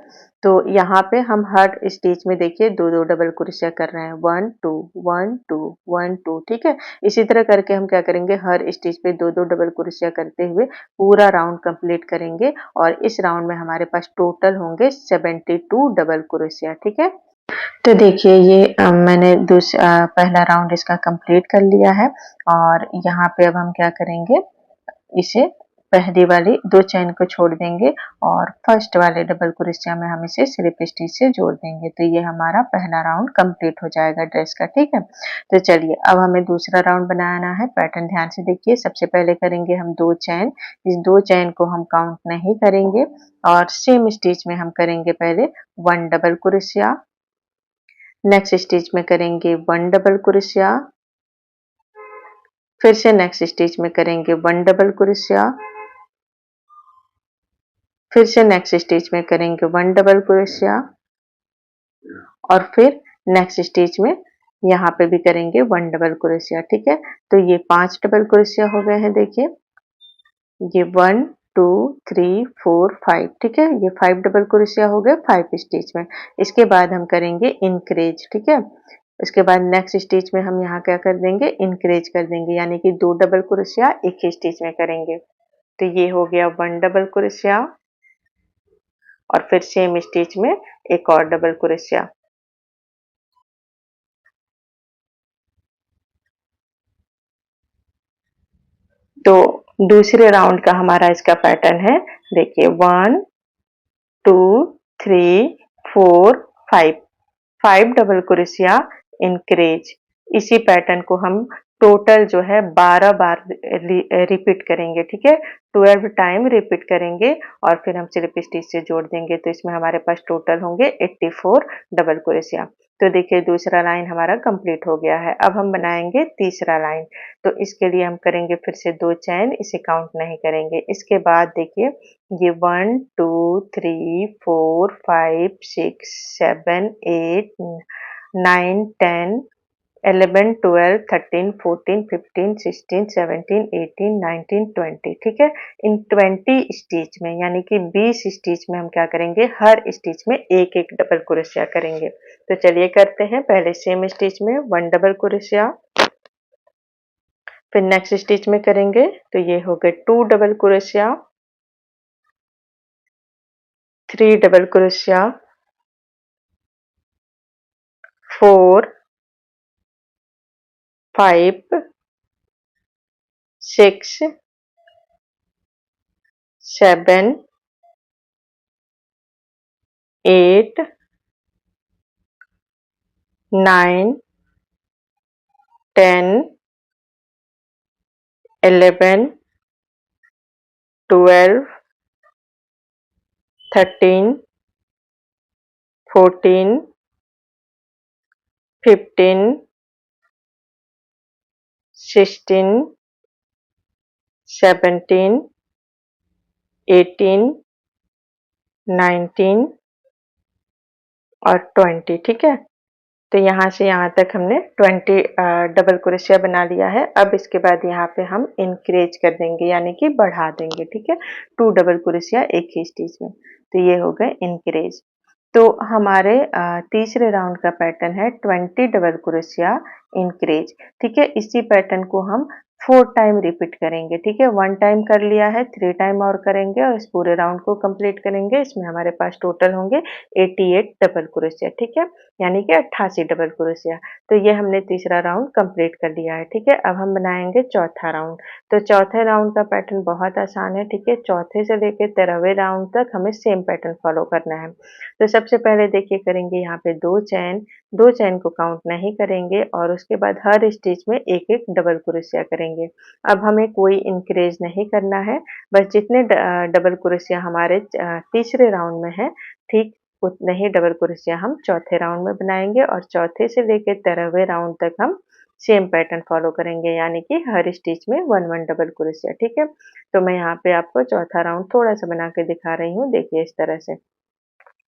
तो यहाँ पे हम हर स्टिच में देखिए 2-2 डबल क्रोशिया कर रहे हैं, 1 2 1 2 1 2, ठीक है? इसी तरह करके हम क्या करेंगे, हर स्टिच पे 2-2 डबल क्रोशिया करते हुए पूरा राउंड कंप्लीट करेंगे और इस राउंड में हमारे पास टोटल होंगे 72 डबल क्रोशिया, ठीक है? तो देखिए ये मैंने पहला राउंड इसका कंप्लीट कर लिया है और यहाँ पे अब हम क्या करेंगे, इसे पहली वाली 2 चेन को छोड़ देंगे और फर्स्ट वाले डबल क्रोशिया में हम इसे स्लिप स्टिच से जोड़ देंगे। तो ये हमारा पहला राउंड कंप्लीट हो जाएगा ड्रेस का, ठीक है। तो चलिए अब हमें दूसरा राउंड बनाना है। पैटर्न ध्यान से देखिए, सबसे पहले करेंगे हम 2 चेन। इस 2 चेन को हम काउंट नहीं करेंगे और सेम स्टिच में हम करेंगे पहले 1 डबल क्रोशिया। नेक्स्ट स्टिच में करेंगे 1 डबल क्रोशिया, फिर से नेक्स्ट स्टिच में करेंगे 1 डबल क्रोशिया, फिर से नेक्स्ट स्टिच में करेंगे 1 डबल क्रोशिया और फिर नेक्स्ट स्टिच में यहाँ पे भी करेंगे 1 डबल क्रोशिया, ठीक है। तो ये 5 डबल क्रोशिया हो गए हैं, देखिए ये 1 2 3 4 5, ठीक है। ये 5 डबल क्रोशिया हो गए 5 स्टिच में। इसके बाद हम करेंगे इंक्रीज, ठीक है। इसके बाद नेक्स्ट स्टिच में हम यहाँ क्या कर देंगे, इंक्रीज कर देंगे, यानी कि 2 डबल क्रोशिया एक ही स्टिच में करेंगे। तो ये हो गया 1 डबल क्रोशिया और फिर सेम स्टिच में एक और डबल क्रोशिया। तो दूसरे राउंड का हमारा इसका पैटर्न है, देखिए 1 2 3 4 5, 5 डबल क्रोशिया इंक्रीज। इसी पैटर्न को हम टोटल जो है 12 बार रिपीट करेंगे, ठीक है। 12 टाइम रिपीट करेंगे और फिर हम स्लिप स्टिच से जोड़ देंगे, तो इसमें हमारे पास टोटल होंगे 84 डबल क्रोशिया। तो देखिए दूसरा लाइन हमारा कंप्लीट हो गया है। अब हम बनाएंगे तीसरा लाइन। तो इसके लिए हम करेंगे फिर से 2 चैन, इसे काउंट नहीं करेंगे। इसके बाद देखिए ये 1 2 3 4 5 6 7 8 9 10 11, 12, 13, 14, 15, 16, 17, 18, 19, 20। ठीक है, इन 20 स्टिच में यानी कि 20 स्टिच में हम क्या करेंगे, हर स्टिच में एक एक डबल क्रोशिया करेंगे। तो चलिए करते हैं। पहले सेम स्टिच में 1 डबल क्रोशिया, फिर नेक्स्ट स्टिच में करेंगे तो ये हो गए 2 डबल क्रोशिया, 3 डबल क्रोशिया, 4, 5, 6, 7, 8, 9, 10, 11, 12, 13, 14, 15, 16, 17, 18, 19 और 20। ठीक है, तो यहाँ से यहाँ तक हमने 20 डबल क्रोशिया बना लिया है। अब इसके बाद यहाँ पे हम इंक्रीज कर देंगे यानी कि बढ़ा देंगे। ठीक है, 2 डबल क्रोशिया एक ही स्टिच में, तो ये हो गए इंक्रीज। तो हमारे तीसरे राउंड का पैटर्न है 20 डबल क्रोशिया इंक्रीज। ठीक है, इसी पैटर्न को हम 4 टाइम रिपीट करेंगे। ठीक है, 1 टाइम कर लिया है, 3 टाइम और करेंगे और इस पूरे राउंड को कंप्लीट करेंगे। इसमें हमारे पास टोटल होंगे 88 डबल क्रोशिया। ठीक है, यानी कि 88 डबल क्रोशिया। तो ये हमने तीसरा राउंड कंप्लीट कर लिया है। ठीक है, अब हम बनाएंगे चौथा राउंड। तो चौथे राउंड का पैटर्न बहुत आसान है। ठीक है, चौथे से लेकर 13वें राउंड तक हमें सेम पैटर्न फॉलो करना है। तो सबसे पहले देखिए करेंगे यहाँ पे 2 चैन को काउंट नहीं करेंगे और उसके बाद हर स्टिच में एक एक डबल क्रोशिया करेंगे। अब हमें कोई इंक्रीज नहीं करना है, बस जितने डबल क्रोशिया हमारे तीसरे राउंड में है, ठीक उतने ही डबल क्रोशिया हम चौथे राउंड में बनाएंगे और चौथे से लेकर 13वें राउंड तक हम सेम पैटर्न फॉलो करेंगे यानी कि हर स्टिच में 1 डबल क्रोशिया। ठीक है, तो मैं यहाँ पे आपको चौथा राउंड थोड़ा सा बना के दिखा रही हूँ। देखिए इस तरह से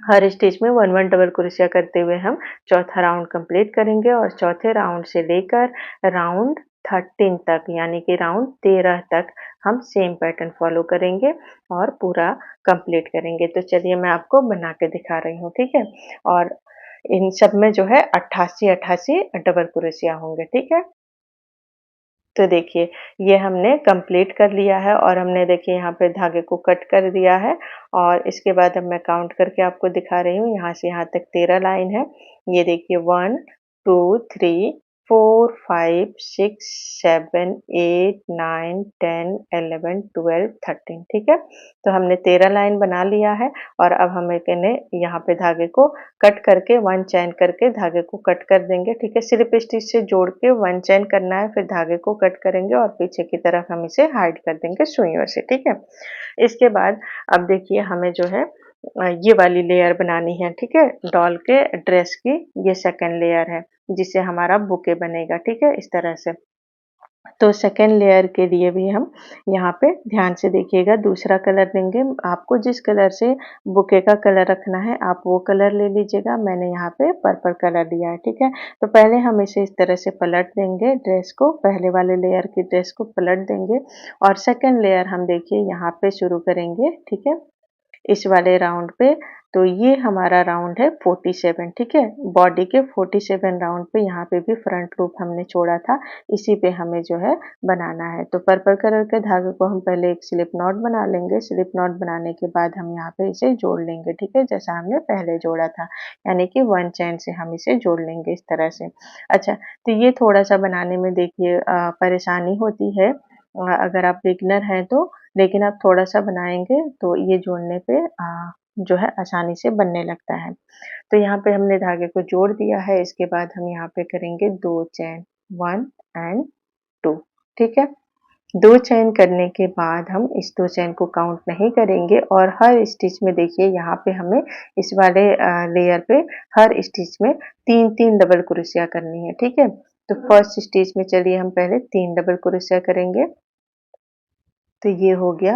हर स्टिच में 1 डबल क्रोशिया करते हुए हम चौथा राउंड कंप्लीट करेंगे और चौथे राउंड से लेकर राउंड 13 तक यानी कि राउंड 13 तक हम सेम पैटर्न फॉलो करेंगे और पूरा कंप्लीट करेंगे। तो चलिए मैं आपको बना के दिखा रही हूँ। ठीक है, और इन सब में जो है 88 डबल क्रोशिया होंगे। ठीक है, तो देखिए ये हमने कंप्लीट कर लिया है और हमने देखिए यहाँ पे धागे को कट कर दिया है और इसके बाद अब मैं काउंट करके आपको दिखा रही हूँ। यहाँ से यहाँ तक 13 लाइन है। ये देखिए 1, 2, 3, 4, 5, 6, 7, 8, 9, 10, 11, 12, 13। ठीक है, तो हमने 13 लाइन बना लिया है और अब हमें कहने यहाँ पे धागे को कट करके 1 चैन करके धागे को कट कर देंगे। ठीक है, स्लिप स्टिच से जोड़ के 1 चैन करना है, फिर धागे को कट करेंगे और पीछे की तरफ हम इसे हाइड कर देंगे सुइयों से। ठीक है, इसके बाद अब देखिए हमें जो है ये वाली लेयर बनानी है। ठीक है, डॉल के ड्रेस की ये सेकंड लेयर है जिससे हमारा बुके बनेगा। ठीक है, इस तरह से। तो सेकेंड लेयर के लिए भी हम यहाँ पे ध्यान से देखिएगा, दूसरा कलर लेंगे। आपको जिस कलर से बुके का कलर रखना है आप वो कलर ले लीजिएगा। मैंने यहाँ पे पर्पल कलर लिया है। ठीक है, तो पहले हम इसे इस तरह से पलट देंगे, ड्रेस को पहले वाले लेयर की ड्रेस को पलट देंगे और सेकेंड लेयर हम देखिए यहाँ पे शुरू करेंगे। ठीक है, इस वाले राउंड पे। तो ये हमारा राउंड है 47। ठीक है, बॉडी के 47 राउंड पे यहाँ पे भी फ्रंट लूप हमने छोड़ा था, इसी पे हमें जो है बनाना है। तो पर्पल कलर के धागे को हम पहले एक स्लिप नॉट बना लेंगे। स्लिप नॉट बनाने के बाद हम यहाँ पे इसे जोड़ लेंगे। ठीक है, जैसा हमने पहले जोड़ा था, यानी कि 1 चैन से हम इसे जोड़ लेंगे इस तरह से। अच्छा, तो ये थोड़ा सा बनाने में देखिए परेशानी होती है अगर आप बिगनर हैं तो, लेकिन आप थोड़ा सा बनाएंगे तो ये जोड़ने पे जो है आसानी से बनने लगता है। तो यहाँ पे हमने धागे को जोड़ दिया है। इसके बाद हम यहाँ पे करेंगे 2 चैन, 1 एंड 2। ठीक है, 2 चैन करने के बाद हम इस 2 चैन को काउंट नहीं करेंगे और हर स्टिच में देखिए यहाँ पे हमें इस वाले लेयर पे हर स्टिच में 3-3 डबल क्रोशिया करनी है। ठीक है, तो फर्स्ट स्टिच में चलिए हम पहले 3 डबल क्रोशिया करेंगे। तो ये हो गया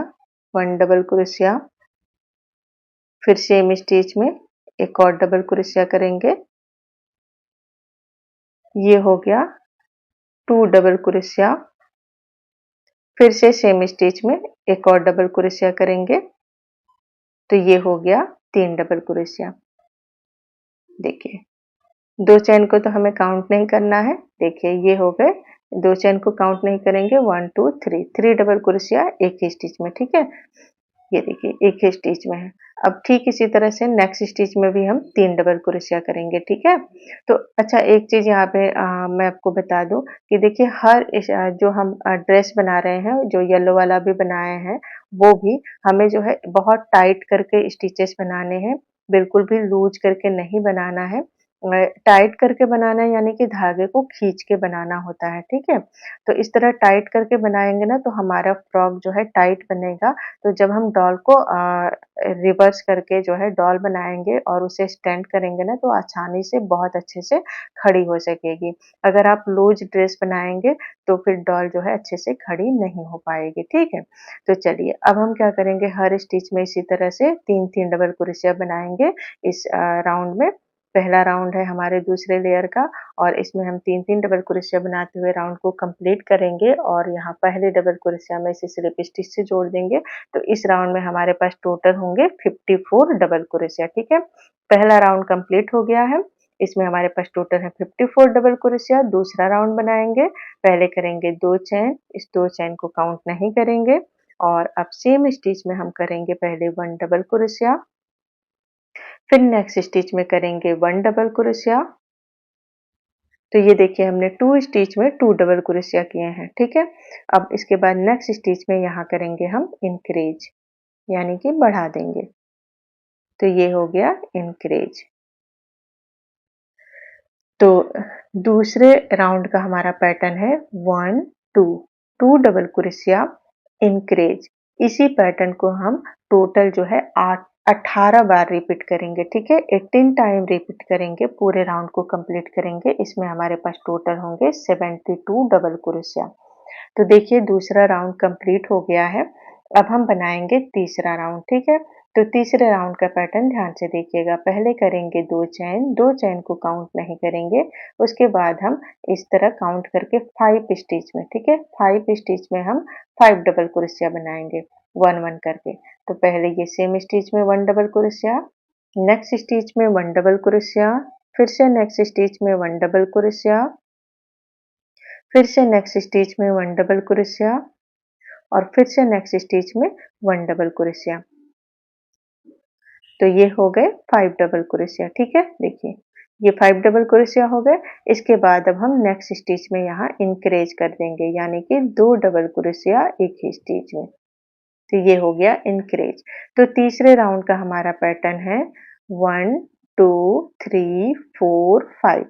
1 डबल क्रोशिया, फिर सेम स्टिच में एक और डबल क्रोशिया करेंगे, ये हो गया 2 डबल क्रोशिया। फिर से सेम स्टिच में एक और डबल क्रोशिया करेंगे, तो ये हो गया 3 डबल क्रोशिया। देखिए 2 चेन को तो हमें काउंट नहीं करना है। देखिए ये हो गए, 2 चेन को काउंट नहीं करेंगे। 1 2 3 डबल क्रोशिया एक ही स्टिच में, ठीक है। ये देखिए एक ही स्टिच में है। अब ठीक इसी तरह से नेक्स्ट स्टिच में भी हम 3 डबल क्रोशिया करेंगे, ठीक है। तो अच्छा एक चीज यहाँ पे मैं आपको बता दूं कि देखिए जो हम ड्रेस बना रहे हैं, जो येलो वाला भी बनाए हैं, वो भी हमें जो है बहुत टाइट करके स्टिचेस बनाने हैं, बिल्कुल भी लूज करके नहीं बनाना है। टाइट करके बनाना है यानी कि धागे को खींच के बनाना होता है, ठीक है। तो इस तरह टाइट करके बनाएंगे ना तो हमारा फ्रॉक जो है टाइट बनेगा। तो जब हम डॉल को रिवर्स करके जो है डॉल बनाएँगे और उसे स्टैंड करेंगे ना तो आसानी से बहुत अच्छे से खड़ी हो सकेगी। अगर आप लूज़ ड्रेस बनाएँगे तो फिर डॉल जो है अच्छे से खड़ी नहीं हो पाएगी, ठीक है? तो चलिए अब हम क्या करेंगे, हर स्टिच में इसी तरह से 3-3 डबल क्रोशिया बनाएँगे इस राउंड में। पहला राउंड है हमारे दूसरे लेयर का और इसमें हम 3-3 डबल क्रोशिया बनाते हुए राउंड को कंप्लीट करेंगे और यहाँ पहले डबल क्रोशिया में इसे स्लिप स्टिच से जोड़ देंगे। तो इस राउंड में हमारे पास टोटल होंगे 54 डबल क्रोशिया, ठीक है। पहला राउंड कंप्लीट हो गया है। इसमें हमारे पास टोटल है 54 डबल क्रोशिया। दूसरा राउंड बनाएंगे, पहले करेंगे 2 चेन, इस 2 चेन को काउंट नहीं करेंगे और अब सेम स्टिच में हम करेंगे पहले 1 डबल क्रोशिया, फिर नेक्स्ट स्टिच में करेंगे 1 डबल क्रोशिया। तो ये देखिए हमने 2 स्टिच में 2 डबल क्रोशिया किए हैं, ठीक है। अब इसके बाद नेक्स्ट स्टिच में यहाँ करेंगे हम इंक्रीज, यानी कि बढ़ा देंगे। तो ये हो गया इंक्रीज। तो दूसरे राउंड का हमारा पैटर्न है 1 2 2 डबल क्रोशिया इंक्रीज। इसी पैटर्न को हम टोटल जो है 18 बार रिपीट करेंगे, ठीक है। 18 टाइम रिपीट करेंगे, पूरे राउंड को कंप्लीट करेंगे। इसमें हमारे पास टोटल होंगे 72 डबल क्रोशिया। तो देखिए दूसरा राउंड कंप्लीट हो गया है। अब हम बनाएंगे तीसरा राउंड, ठीक है। तो तीसरे राउंड का पैटर्न ध्यान से देखिएगा। पहले करेंगे 2 चेन, 2 चेन को काउंट नहीं करेंगे। उसके बाद हम इस तरह काउंट करके 5 स्टिच में, ठीक है, 5 स्टिच में हम 5 डबल क्रोशिया बनाएंगे 1-1 करके। तो पहले ये सेम स्टिच में 1 डबल क्रोशिया, नेक्स्ट स्टिच में 1 डबल क्रोशिया, फिर से नेक्स्ट स्टिच में 1 डबल क्रोशिया, फिर से नेक्स्ट स्टिच में 1 डबल क्रोशिया और फिर से नेक्स्ट स्टिच में 1 डबल क्रोशिया। तो ये हो गए 5 डबल क्रोशिया, ठीक है। देखिए ये 5 डबल क्रोशिया हो गए। इसके बाद अब हम नेक्स्ट स्टिच में यहाँ इंक्रीज कर देंगे, यानी कि 2 डबल क्रोशिया एक ही स्टिच में। तो ये हो गया इंक्रीज। तो तीसरे राउंड का हमारा पैटर्न है 1 2 3 4 5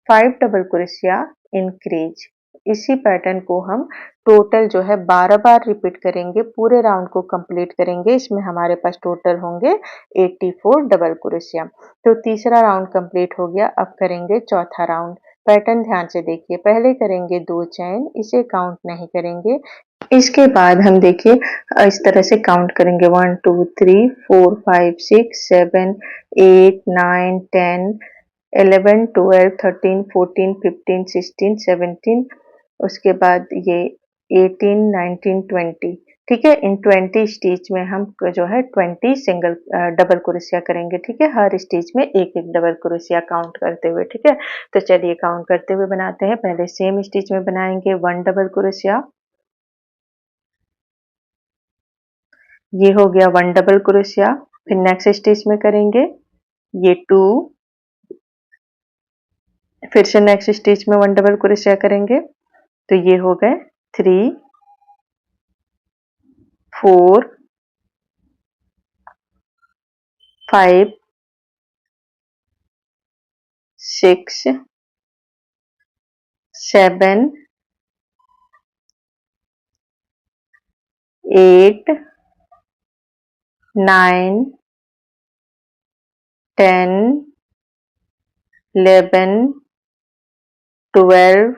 5 डबल क्रोशिया इंक्रीज। इसी पैटर्न को हम टोटल जो है 12 बार रिपीट करेंगे, पूरे राउंड को कंप्लीट करेंगे। इसमें हमारे पास टोटल होंगे 84 डबल क्रोशिया। तो तीसरा राउंड कंप्लीट हो गया। अब करेंगे चौथा राउंड। पैटर्न ध्यान से देखिए, पहले करेंगे 2 चेन, इसे काउंट नहीं करेंगे। इसके बाद हम देखिए इस तरह से काउंट करेंगे 1 2 3 4 5 6 7 8 9 10 11 12 13 14 15 16 17, उसके बाद ये 18 19 20, ठीक है। इन 20 स्टिच में हम जो है 20 सिंगल डबल क्रोशिया करेंगे, ठीक है। हर स्टिच में एक एक डबल क्रोशिया काउंट करते हुए, ठीक है। तो चलिए काउंट करते हुए बनाते हैं। पहले सेम स्टिच में बनाएंगे 1 डबल क्रोशिया, ये हो गया 1 डबल क्रोशिया। फिर नेक्स्ट स्टिच में करेंगे ये 2, फिर से नेक्स्ट स्टिच में 1 डबल क्रोशिया करेंगे, तो ये हो गए 3 4 5 6 7 8 9 10 11 12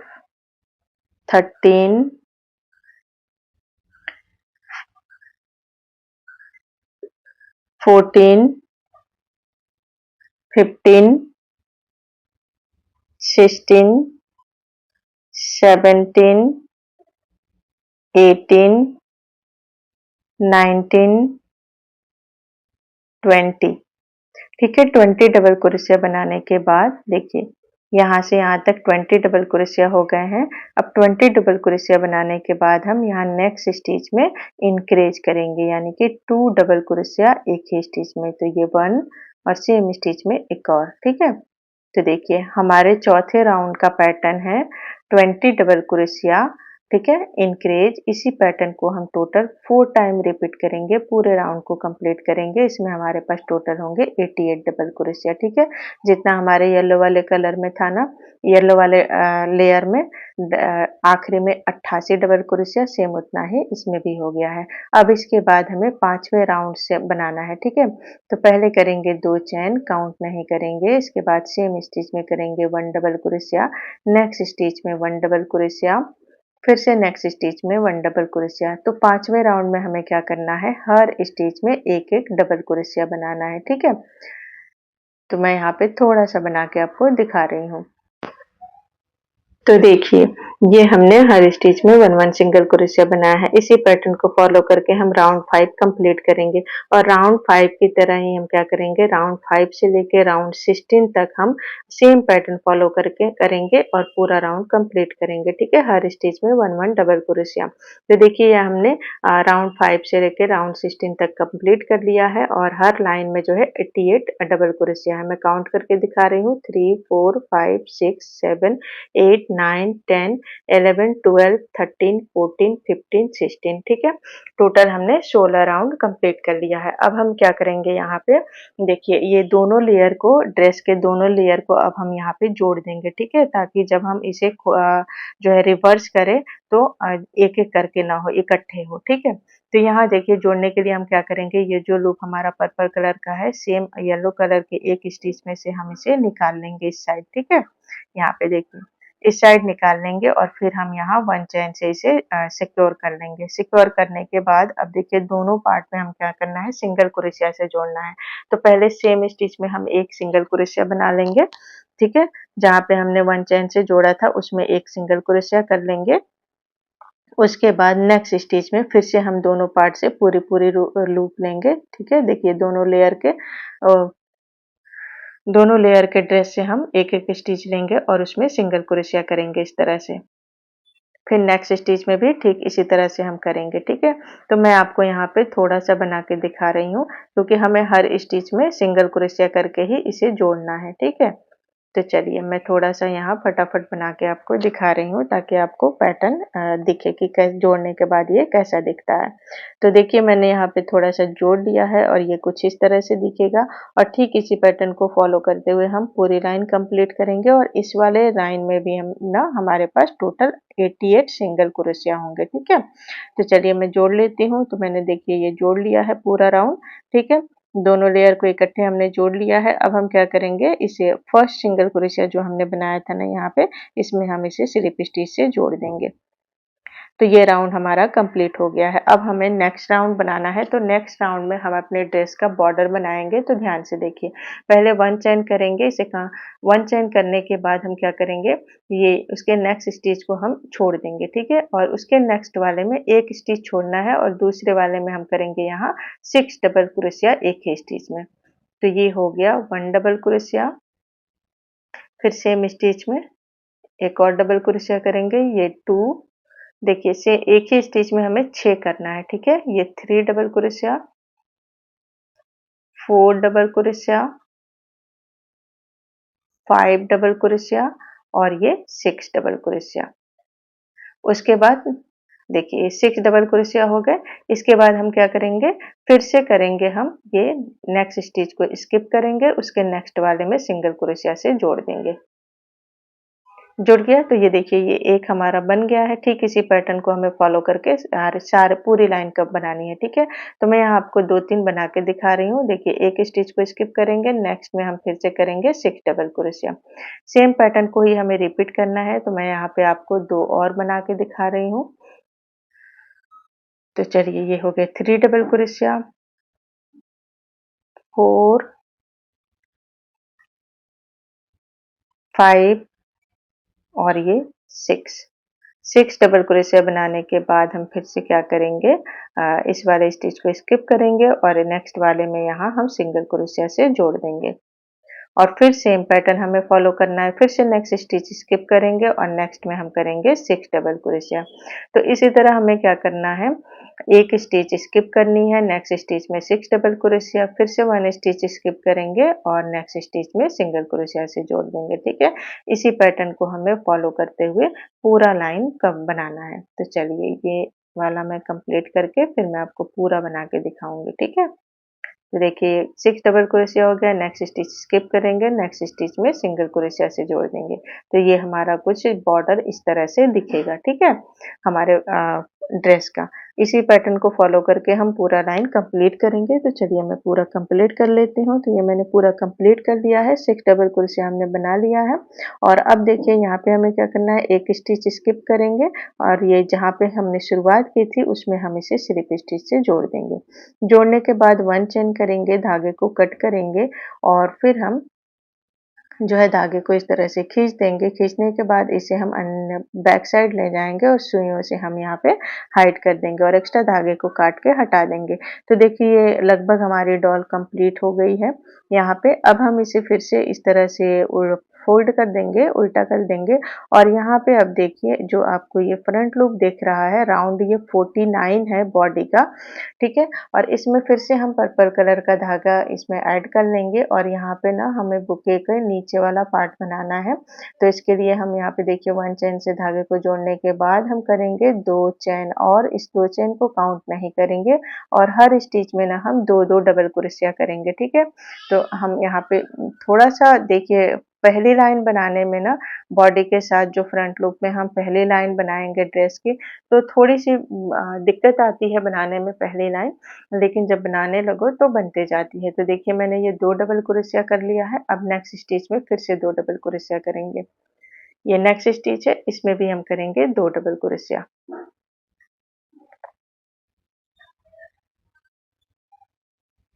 13 14 15 16 17, 18, 19, 20। ठीक है, 20 डबल क्रोशिया बनाने के बाद देखिए यहाँ से यहाँ तक 20 डबल क्रोशिया हो गए हैं। अब 20 डबल क्रोशिया बनाने के बाद हम यहाँ नेक्स्ट स्टिच में इंक्रीज करेंगे, यानी कि 2 डबल क्रोशिया एक ही स्टिच में, तो ये 1 और सेम स्टिच में एक और। ठीक है, तो देखिए हमारे चौथे राउंड का पैटर्न है 20 डबल क्रोशिया। ठीक है, इंक्रीज। इसी पैटर्न को हम टोटल 4 टाइम रिपीट करेंगे, पूरे राउंड को कंप्लीट करेंगे। इसमें हमारे पास टोटल होंगे 88 डबल क्रोशिया। ठीक है, जितना हमारे येलो वाले कलर में था ना, येलो वाले लेयर में आखिरी में 88 डबल क्रोशिया, सेम उतना ही इसमें भी हो गया है। अब इसके बाद हमें 5वें राउंड से बनाना है। ठीक है, तो पहले करेंगे 2 चेन, काउंट नहीं करेंगे। इसके बाद सेम स्टिच में करेंगे 1 डबल क्रोशिया, नेक्स्ट स्टिच में 1 डबल क्रोशिया, फिर से नेक्स्ट स्टिच में 1 डबल क्रोशिया। तो 5वें राउंड में हमें क्या करना है, हर स्टिच में एक एक डबल क्रोशिया बनाना है। ठीक है, तो मैं यहाँ पे थोड़ा सा बना के आपको दिखा रही हूँ। तो देखिए ये हमने हर स्टिच में 1 सिंगल क्रोशिया बनाया है। इसी पैटर्न को फॉलो करके हम राउंड 5 कंप्लीट करेंगे, और राउंड 5 की तरह ही हम क्या करेंगे, राउंड 5 से लेके राउंड 16 तक हम सेम पैटर्न फॉलो करके करेंगे और पूरा राउंड कंप्लीट करेंगे। ठीक है, हर स्टिच में 1 डबल क्रोशिया। तो देखिए ये हमने राउंड 5 से लेके राउंड 16 तक कंप्लीट कर लिया है, और हर लाइन में जो है 88 डबल क्रोशिया है। मैं काउंट करके दिखा रही हूँ, 3 4 5 6 7 8 9 10 11 12 13 14 15 16। ठीक है, टोटल हमने 16 राउंड कंप्लीट कर लिया है। अब हम क्या करेंगे, यहाँ पे देखिए ये दोनों लेयर को, ड्रेस के दोनों लेयर को अब हम यहाँ पे जोड़ देंगे। ठीक है, ताकि जब हम इसे जो है रिवर्स करें तो एक एक करके ना हो, इकट्ठे हो। ठीक है, तो यहाँ देखिए जोड़ने के लिए हम क्या करेंगे, ये जो लूप हमारा पर्पल कलर का है, सेम येलो कलर के एक स्टिच में से हम इसे निकाल लेंगे इस साइड। ठीक है, यहाँ पे देखिए इस साइड निकाल लेंगे, और फिर हम यहाँ 1 चेन से इसे सिक्योर कर लेंगे। सिक्योर करने के बाद अब देखिए दोनों पार्ट में हम क्या करना है, सिंगल क्रोशिया से जोड़ना है। तो पहले सेम स्टिच में हम एक सिंगल क्रोशिया बना लेंगे। ठीक है, जहाँ पे हमने 1 चेन से जोड़ा था उसमें एक सिंगल क्रोशिया कर लेंगे। उसके बाद नेक्स्ट स्टिच में फिर से हम दोनों पार्ट से पूरी पूरी लूप लेंगे। ठीक है, देखिए दोनों लेयर के ड्रेस से हम एक एक स्टिच लेंगे और उसमें सिंगल क्रोशिया करेंगे इस तरह से। फिर नेक्स्ट स्टिच में भी ठीक इसी तरह से हम करेंगे। ठीक है, तो मैं आपको यहाँ पे थोड़ा सा बना के दिखा रही हूँ, क्योंकि हमें हर स्टिच में सिंगल क्रोशिया करके ही इसे जोड़ना है। ठीक है, तो चलिए मैं थोड़ा सा यहाँ फटाफट बना के आपको दिखा रही हूँ, ताकि आपको पैटर्न दिखे कि कैसे जोड़ने के बाद ये कैसा दिखता है। तो देखिए मैंने यहाँ पे थोड़ा सा जोड़ लिया है, और ये कुछ इस तरह से दिखेगा। और ठीक इसी पैटर्न को फॉलो करते हुए हम पूरी लाइन कंप्लीट करेंगे, और इस वाले लाइन में भी हम ना हमारे पास टोटल 88 सिंगल क्रोशिया होंगे। ठीक है, तो चलिए मैं जोड़ लेती हूँ। तो मैंने देखिए ये जोड़ लिया है पूरा राउंड। ठीक है, दोनों लेयर को इकट्ठे हमने जोड़ लिया है। अब हम क्या करेंगे, इसे फर्स्ट सिंगल क्रोशिया जो हमने बनाया था ना यहाँ पे, इसमें हम इसे स्लिप स्टिच से जोड़ देंगे। तो ये राउंड हमारा कंप्लीट हो गया है। अब हमें नेक्स्ट राउंड बनाना है। तो नेक्स्ट राउंड में हम अपने ड्रेस का बॉर्डर बनाएंगे। तो ध्यान से देखिए, पहले 1 चेन करेंगे, इसे कहाँ 1 चेन करने के बाद हम क्या करेंगे, ये उसके नेक्स्ट स्टिच को हम छोड़ देंगे। ठीक है, और उसके नेक्स्ट वाले में एक स्टिच छोड़ना है, और दूसरे वाले में हम करेंगे यहाँ 6 डबल क्रोशिया एक ही स्टिच में। तो ये हो गया 1 डबल क्रोशिया, फिर सेम स्टिच में एक और डबल क्रोशिया करेंगे, ये 2। देखिए से एक ही स्टिच में हमें 6 करना है। ठीक है, ये 3 double crochet, 4 double crochet, 5 double crochet, और ये 6 डबल क्रोशिया। उसके बाद देखिए 6 डबल क्रोशिया हो गए। इसके बाद हम क्या करेंगे, फिर से करेंगे हम ये नेक्स्ट स्टिच को स्किप करेंगे, उसके नेक्स्ट वाले में सिंगल क्रोशिया से जोड़ देंगे। जुड़ गया, तो ये देखिए ये एक हमारा बन गया है। ठीक इसी पैटर्न को हमें फॉलो करके सारे पूरी लाइन कब बनानी है। ठीक है, तो मैं यहाँ आपको 2-3 बना के दिखा रही हूँ। देखिए एक स्टिच को स्किप करेंगे, नेक्स्ट में हम फिर से करेंगे 6 डबल क्रोशिया। सेम पैटर्न को ही हमें रिपीट करना है। तो मैं यहाँ पे आपको 2 और बना के दिखा रही हूँ। तो चलिए ये हो गए 3 डबल क्रोशिया, 4, 5 और ये 6। 6 डबल क्रोशिया बनाने के बाद हम फिर से क्या करेंगे, इस वाले स्टिच को स्किप करेंगे और नेक्स्ट वाले में यहाँ हम सिंगल क्रोशिया से जोड़ देंगे और फिर सेम पैटर्न हमें फॉलो करना है। फिर से नेक्स्ट स्टिच स्किप करेंगे और नेक्स्ट में हम करेंगे 6 डबल क्रोशिया। तो इसी तरह हमें क्या करना है, एक स्टिच स्किप करनी है, नेक्स्ट स्टिच में 6 डबल क्रोशिया, फिर से 1 स्टिच स्किप करेंगे और नेक्स्ट स्टिच में सिंगल क्रोशिया से जोड़ देंगे। ठीक है, इसी पैटर्न को हमें फॉलो करते हुए पूरा लाइन कब बनाना है। तो चलिए ये वाला मैं कंप्लीट करके फिर मैं आपको पूरा बना के दिखाऊंगी। ठीक है, तो देखिए 6 डबल क्रोशिया हो गया, नेक्स्ट स्टिच स्किप करेंगे, नेक्स्ट स्टिच में सिंगल क्रोशिया से जोड़ देंगे। तो ये हमारा कुछ बॉर्डर इस तरह से दिखेगा। ठीक है, हमारे ड्रेस का इसी पैटर्न को फॉलो करके हम पूरा लाइन कंप्लीट करेंगे। तो चलिए मैं पूरा कंप्लीट कर लेती हूँ। तो ये मैंने पूरा कंप्लीट कर लिया है, 6 डबल क्रोशिया हमने बना लिया है और अब देखिए यहाँ पे हमें क्या करना है, एक स्टिच स्किप करेंगे और ये जहाँ पे हमने शुरुआत की थी उसमें हम इसे स्लिप स्टिच से जोड़ देंगे। जोड़ने के बाद 1 चेन करेंगे, धागे को कट करेंगे और फिर हम जो है धागे को इस तरह से खींच देंगे। खींचने के बाद इसे हम अन्य बैक साइड ले जाएंगे और सुइयों से हम यहाँ पे हाइड कर देंगे और एक्स्ट्रा धागे को काट के हटा देंगे। तो देखिए ये लगभग हमारी डॉल कंप्लीट हो गई है यहाँ पे। अब हम इसे फिर से इस तरह से फोल्ड कर देंगे, उल्टा कर देंगे और यहाँ पे अब देखिए जो आपको ये फ्रंट लूप दिख रहा है राउंड, ये 49 है बॉडी का। ठीक है, और इसमें फिर से हम पर्पल कलर का धागा इसमें ऐड कर लेंगे और यहाँ पे ना हमें बुके के नीचे वाला पार्ट बनाना है। तो इसके लिए हम यहाँ पे देखिए 1 चेन से धागे को जोड़ने के बाद हम करेंगे 2 चेन और इस 2 चेन को काउंट नहीं करेंगे और हर स्टिच में ना हम 2-2 डबल क्रोशिया करेंगे। ठीक है, तो हम यहाँ पे थोड़ा सा देखिए पहली लाइन बनाने में ना बॉडी के साथ जो फ्रंट लूप में हम पहली लाइन बनाएंगे ड्रेस की, तो थोड़ी सी दिक्कत आती है बनाने में पहली लाइन, लेकिन जब बनाने लगो तो बनते जाती है। तो देखिए मैंने ये 2 डबल क्रोशिया कर लिया है। अब नेक्स्ट स्टिच में फिर से 2 डबल क्रोशिया करेंगे। ये नेक्स्ट स्टिच है, इसमें भी हम करेंगे 2 डबल क्रोशिया।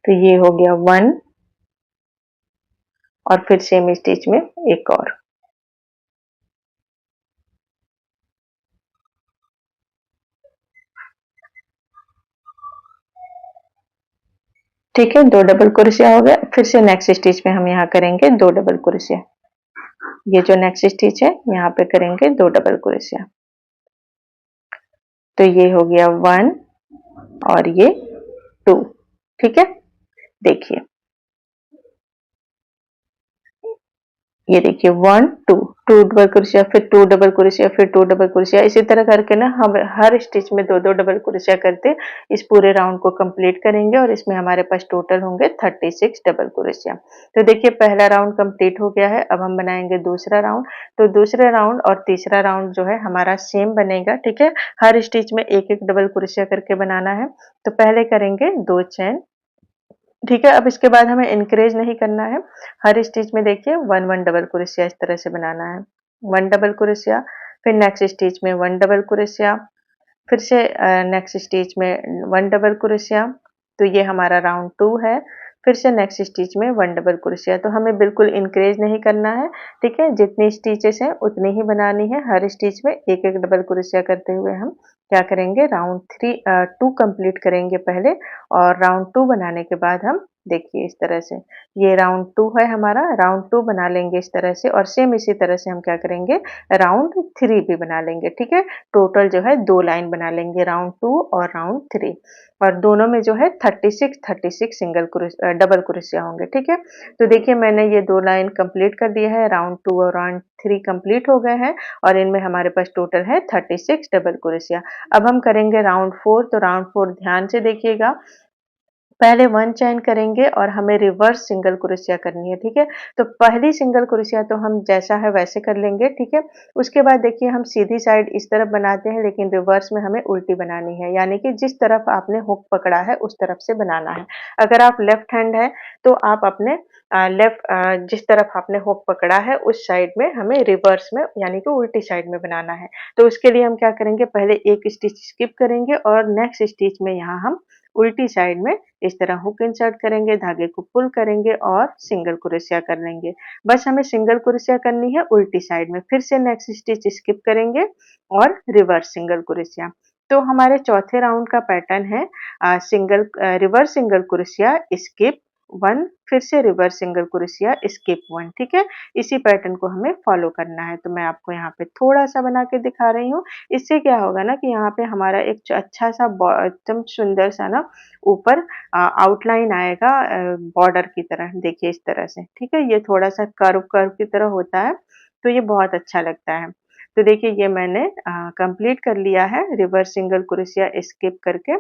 तो ये हो गया 1 और फिर सेम स्टिच में एक और। ठीक है, 2 डबल क्रोशिया हो गया। फिर से नेक्स्ट स्टिच में हम यहाँ करेंगे 2 डबल क्रोशिया। ये जो नेक्स्ट स्टिच है यहाँ पे करेंगे 2 डबल क्रोशिया। तो ये हो गया 1 और ये 2। ठीक है, देखिए ये देखिए 1 2 2 डबल क्रोशिया, फिर 2 डबल क्रोशिया, फिर 2 डबल क्रोशिया, इसी तरह करके ना हम हर स्टिच में 2-2 डबल क्रोशिया करते इस पूरे राउंड को कंप्लीट करेंगे और इसमें हमारे पास टोटल होंगे 36 डबल क्रोशिया। तो देखिए पहला राउंड कंप्लीट हो गया है। अब हम बनाएंगे दूसरा राउंड। तो दूसरे राउंड और तीसरा राउंड जो है हमारा सेम बनेगा। ठीक है, हर स्टिच में एक एक डबल क्रोशिया करके बनाना है। तो पहले करेंगे 2 चेन। ठीक है, अब इसके बाद हमें इंक्रीज नहीं करना है। हर स्टिच में देखिए 1-1 डबल क्रोशिया इस तरह से बनाना है। 1 डबल क्रोशिया, फिर नेक्स्ट स्टिच में 1 डबल क्रोशिया, फिर से नेक्स्ट स्टिच में 1 डबल क्रोशिया। तो ये हमारा राउंड 2 है। फिर से नेक्स्ट स्टिच में 1 डबल क्रोशिया। तो हमें बिल्कुल इंक्रीज नहीं करना है। ठीक है, जितनी स्टिचेस हैं उतनी ही बनानी है। हर स्टिच में एक एक डबल क्रोशिया करते हुए हम क्या करेंगे, राउंड 2 कंप्लीट करेंगे पहले और राउंड 2 बनाने के बाद हम देखिए इस तरह से ये राउंड 2 है हमारा। राउंड 2 बना लेंगे इस तरह से और सेम इसी तरह से हम क्या करेंगे, राउंड 3 भी बना लेंगे। ठीक है, टोटल जो है 2 लाइन बना लेंगे, राउंड 2 और राउंड 3 और दोनों में जो है 36 डबल क्रोशिया होंगे। ठीक है, तो देखिए मैंने ये 2 लाइन कंप्लीट कर दिया है, राउंड 2 और राउंड 3 कंप्लीट हो गए हैं और इनमें हमारे पास टोटल है 36 डबल क्रोशिया। अब हम करेंगे राउंड 4। तो राउंड 4 ध्यान से देखिएगा, पहले 1 चेन करेंगे और हमें रिवर्स सिंगल क्रोशिया करनी है। ठीक है, तो पहली सिंगल क्रोशिया तो हम जैसा है वैसे कर लेंगे। ठीक है, उसके बाद देखिए हम सीधी साइड इस तरफ बनाते हैं लेकिन रिवर्स में हमें उल्टी बनानी है, यानी कि जिस तरफ आपने हुक पकड़ा है उस तरफ से बनाना है। अगर आप लेफ्ट हैंड है तो आप अपने जिस तरफ आपने हुक पकड़ा है उस साइड में हमें रिवर्स में यानी कि उल्टी साइड में बनाना है। तो उसके लिए हम क्या करेंगे, पहले एक स्टिच स्किप करेंगे और नेक्स्ट स्टिच में यहाँ हम उल्टी साइड में इस तरह हुक इंसर्ट करेंगे, धागे को पुल करेंगे और सिंगल क्रोशिया कर लेंगे। बस हमें सिंगल क्रोशिया करनी है उल्टी साइड में। फिर से नेक्स्ट स्टिच स्किप करेंगे और रिवर्स सिंगल क्रोशिया। तो हमारे चौथे राउंड का पैटर्न है रिवर्स सिंगल क्रोशिया स्किप 1, फिर से रिवर्स सिंगल क्रोशिया स्किप 1, ठीक है। इसी पैटर्न को हमें फॉलो करना है। तो मैं आपको यहाँ पे थोड़ा सा बना के दिखा रही हूँ। इससे क्या होगा ना कि यहाँ पे हमारा एक अच्छा सा एकदम सुंदर सा ना ऊपर आउटलाइन आएगा बॉर्डर की तरह, देखिए इस तरह से, ठीक है। ये थोड़ा सा कर्व कर्व की तरह होता है, तो ये बहुत अच्छा लगता है। तो देखिए ये मैंने कंप्लीट कर लिया है रिवर्स सिंगल क्रोशिया स्किप करके।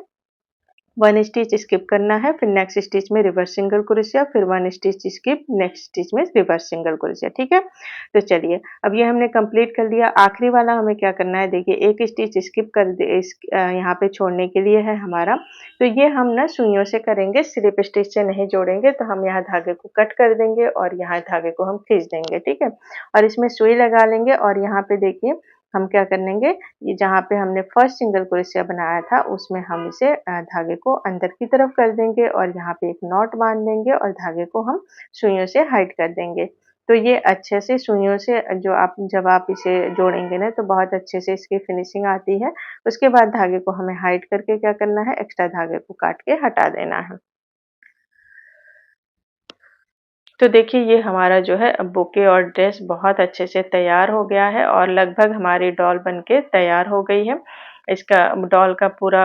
1 स्टिच स्किप करना है, फिर नेक्स्ट स्टिच में रिवर्स सिंगल क्रोशिया, फिर 1 स्टिच स्किप, नेक्स्ट स्टिच में रिवर्स सिंगल क्रोशिया, ठीक है। तो चलिए अब ये हमने कंप्लीट कर लिया। आखिरी वाला हमें क्या करना है, देखिए एक स्टिच स्किप कर दे यहाँ पे छोड़ने के लिए है हमारा। तो ये हम ना सुइयों से करेंगे, स्लिप स्टिच से नहीं जोड़ेंगे। तो हम यहाँ धागे को कट कर देंगे और यहाँ धागे को हम खींच देंगे, ठीक है। और इसमें सुई लगा लेंगे और यहाँ पे देखिए हम क्या कर लेंगे, ये जहाँ पे हमने फर्स्ट सिंगल क्रोशिया बनाया था उसमें हम इसे धागे को अंदर की तरफ कर देंगे और यहाँ पे एक नॉट बांध देंगे और धागे को हम सुइयों से हाइड कर देंगे। तो ये अच्छे से सुइयों से जब आप इसे जोड़ेंगे ना तो बहुत अच्छे से इसकी फिनिशिंग आती है। उसके बाद धागे को हमें हाइड करके क्या करना है, एक्स्ट्रा धागे को काट के हटा देना है। तो देखिए ये हमारा जो है बुके और ड्रेस बहुत अच्छे से तैयार हो गया है और लगभग हमारी डॉल बनके तैयार हो गई है। इसका डॉल का पूरा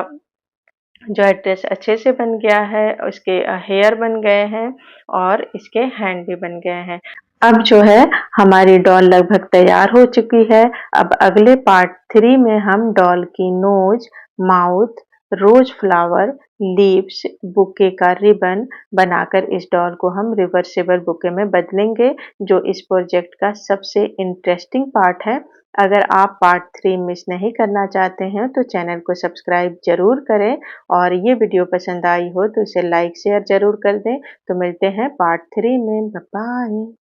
जो है ड्रेस अच्छे से बन गया है, उसके हेयर बन गए हैं और इसके हैंड भी बन गए हैं। अब जो है हमारी डॉल लगभग तैयार हो चुकी है। अब अगले पार्ट 3 में हम डॉल की nose, mouth, rose flower, leaves, bouquet का रिबन बनाकर इस डॉल को हम रिवर्सिबल बुके में बदलेंगे, जो इस प्रोजेक्ट का सबसे इंटरेस्टिंग पार्ट है। अगर आप पार्ट 3 मिस नहीं करना चाहते हैं तो चैनल को सब्सक्राइब जरूर करें और ये वीडियो पसंद आई हो तो इसे लाइक शेयर जरूर कर दें। तो मिलते हैं पार्ट 3 में। Bye bye.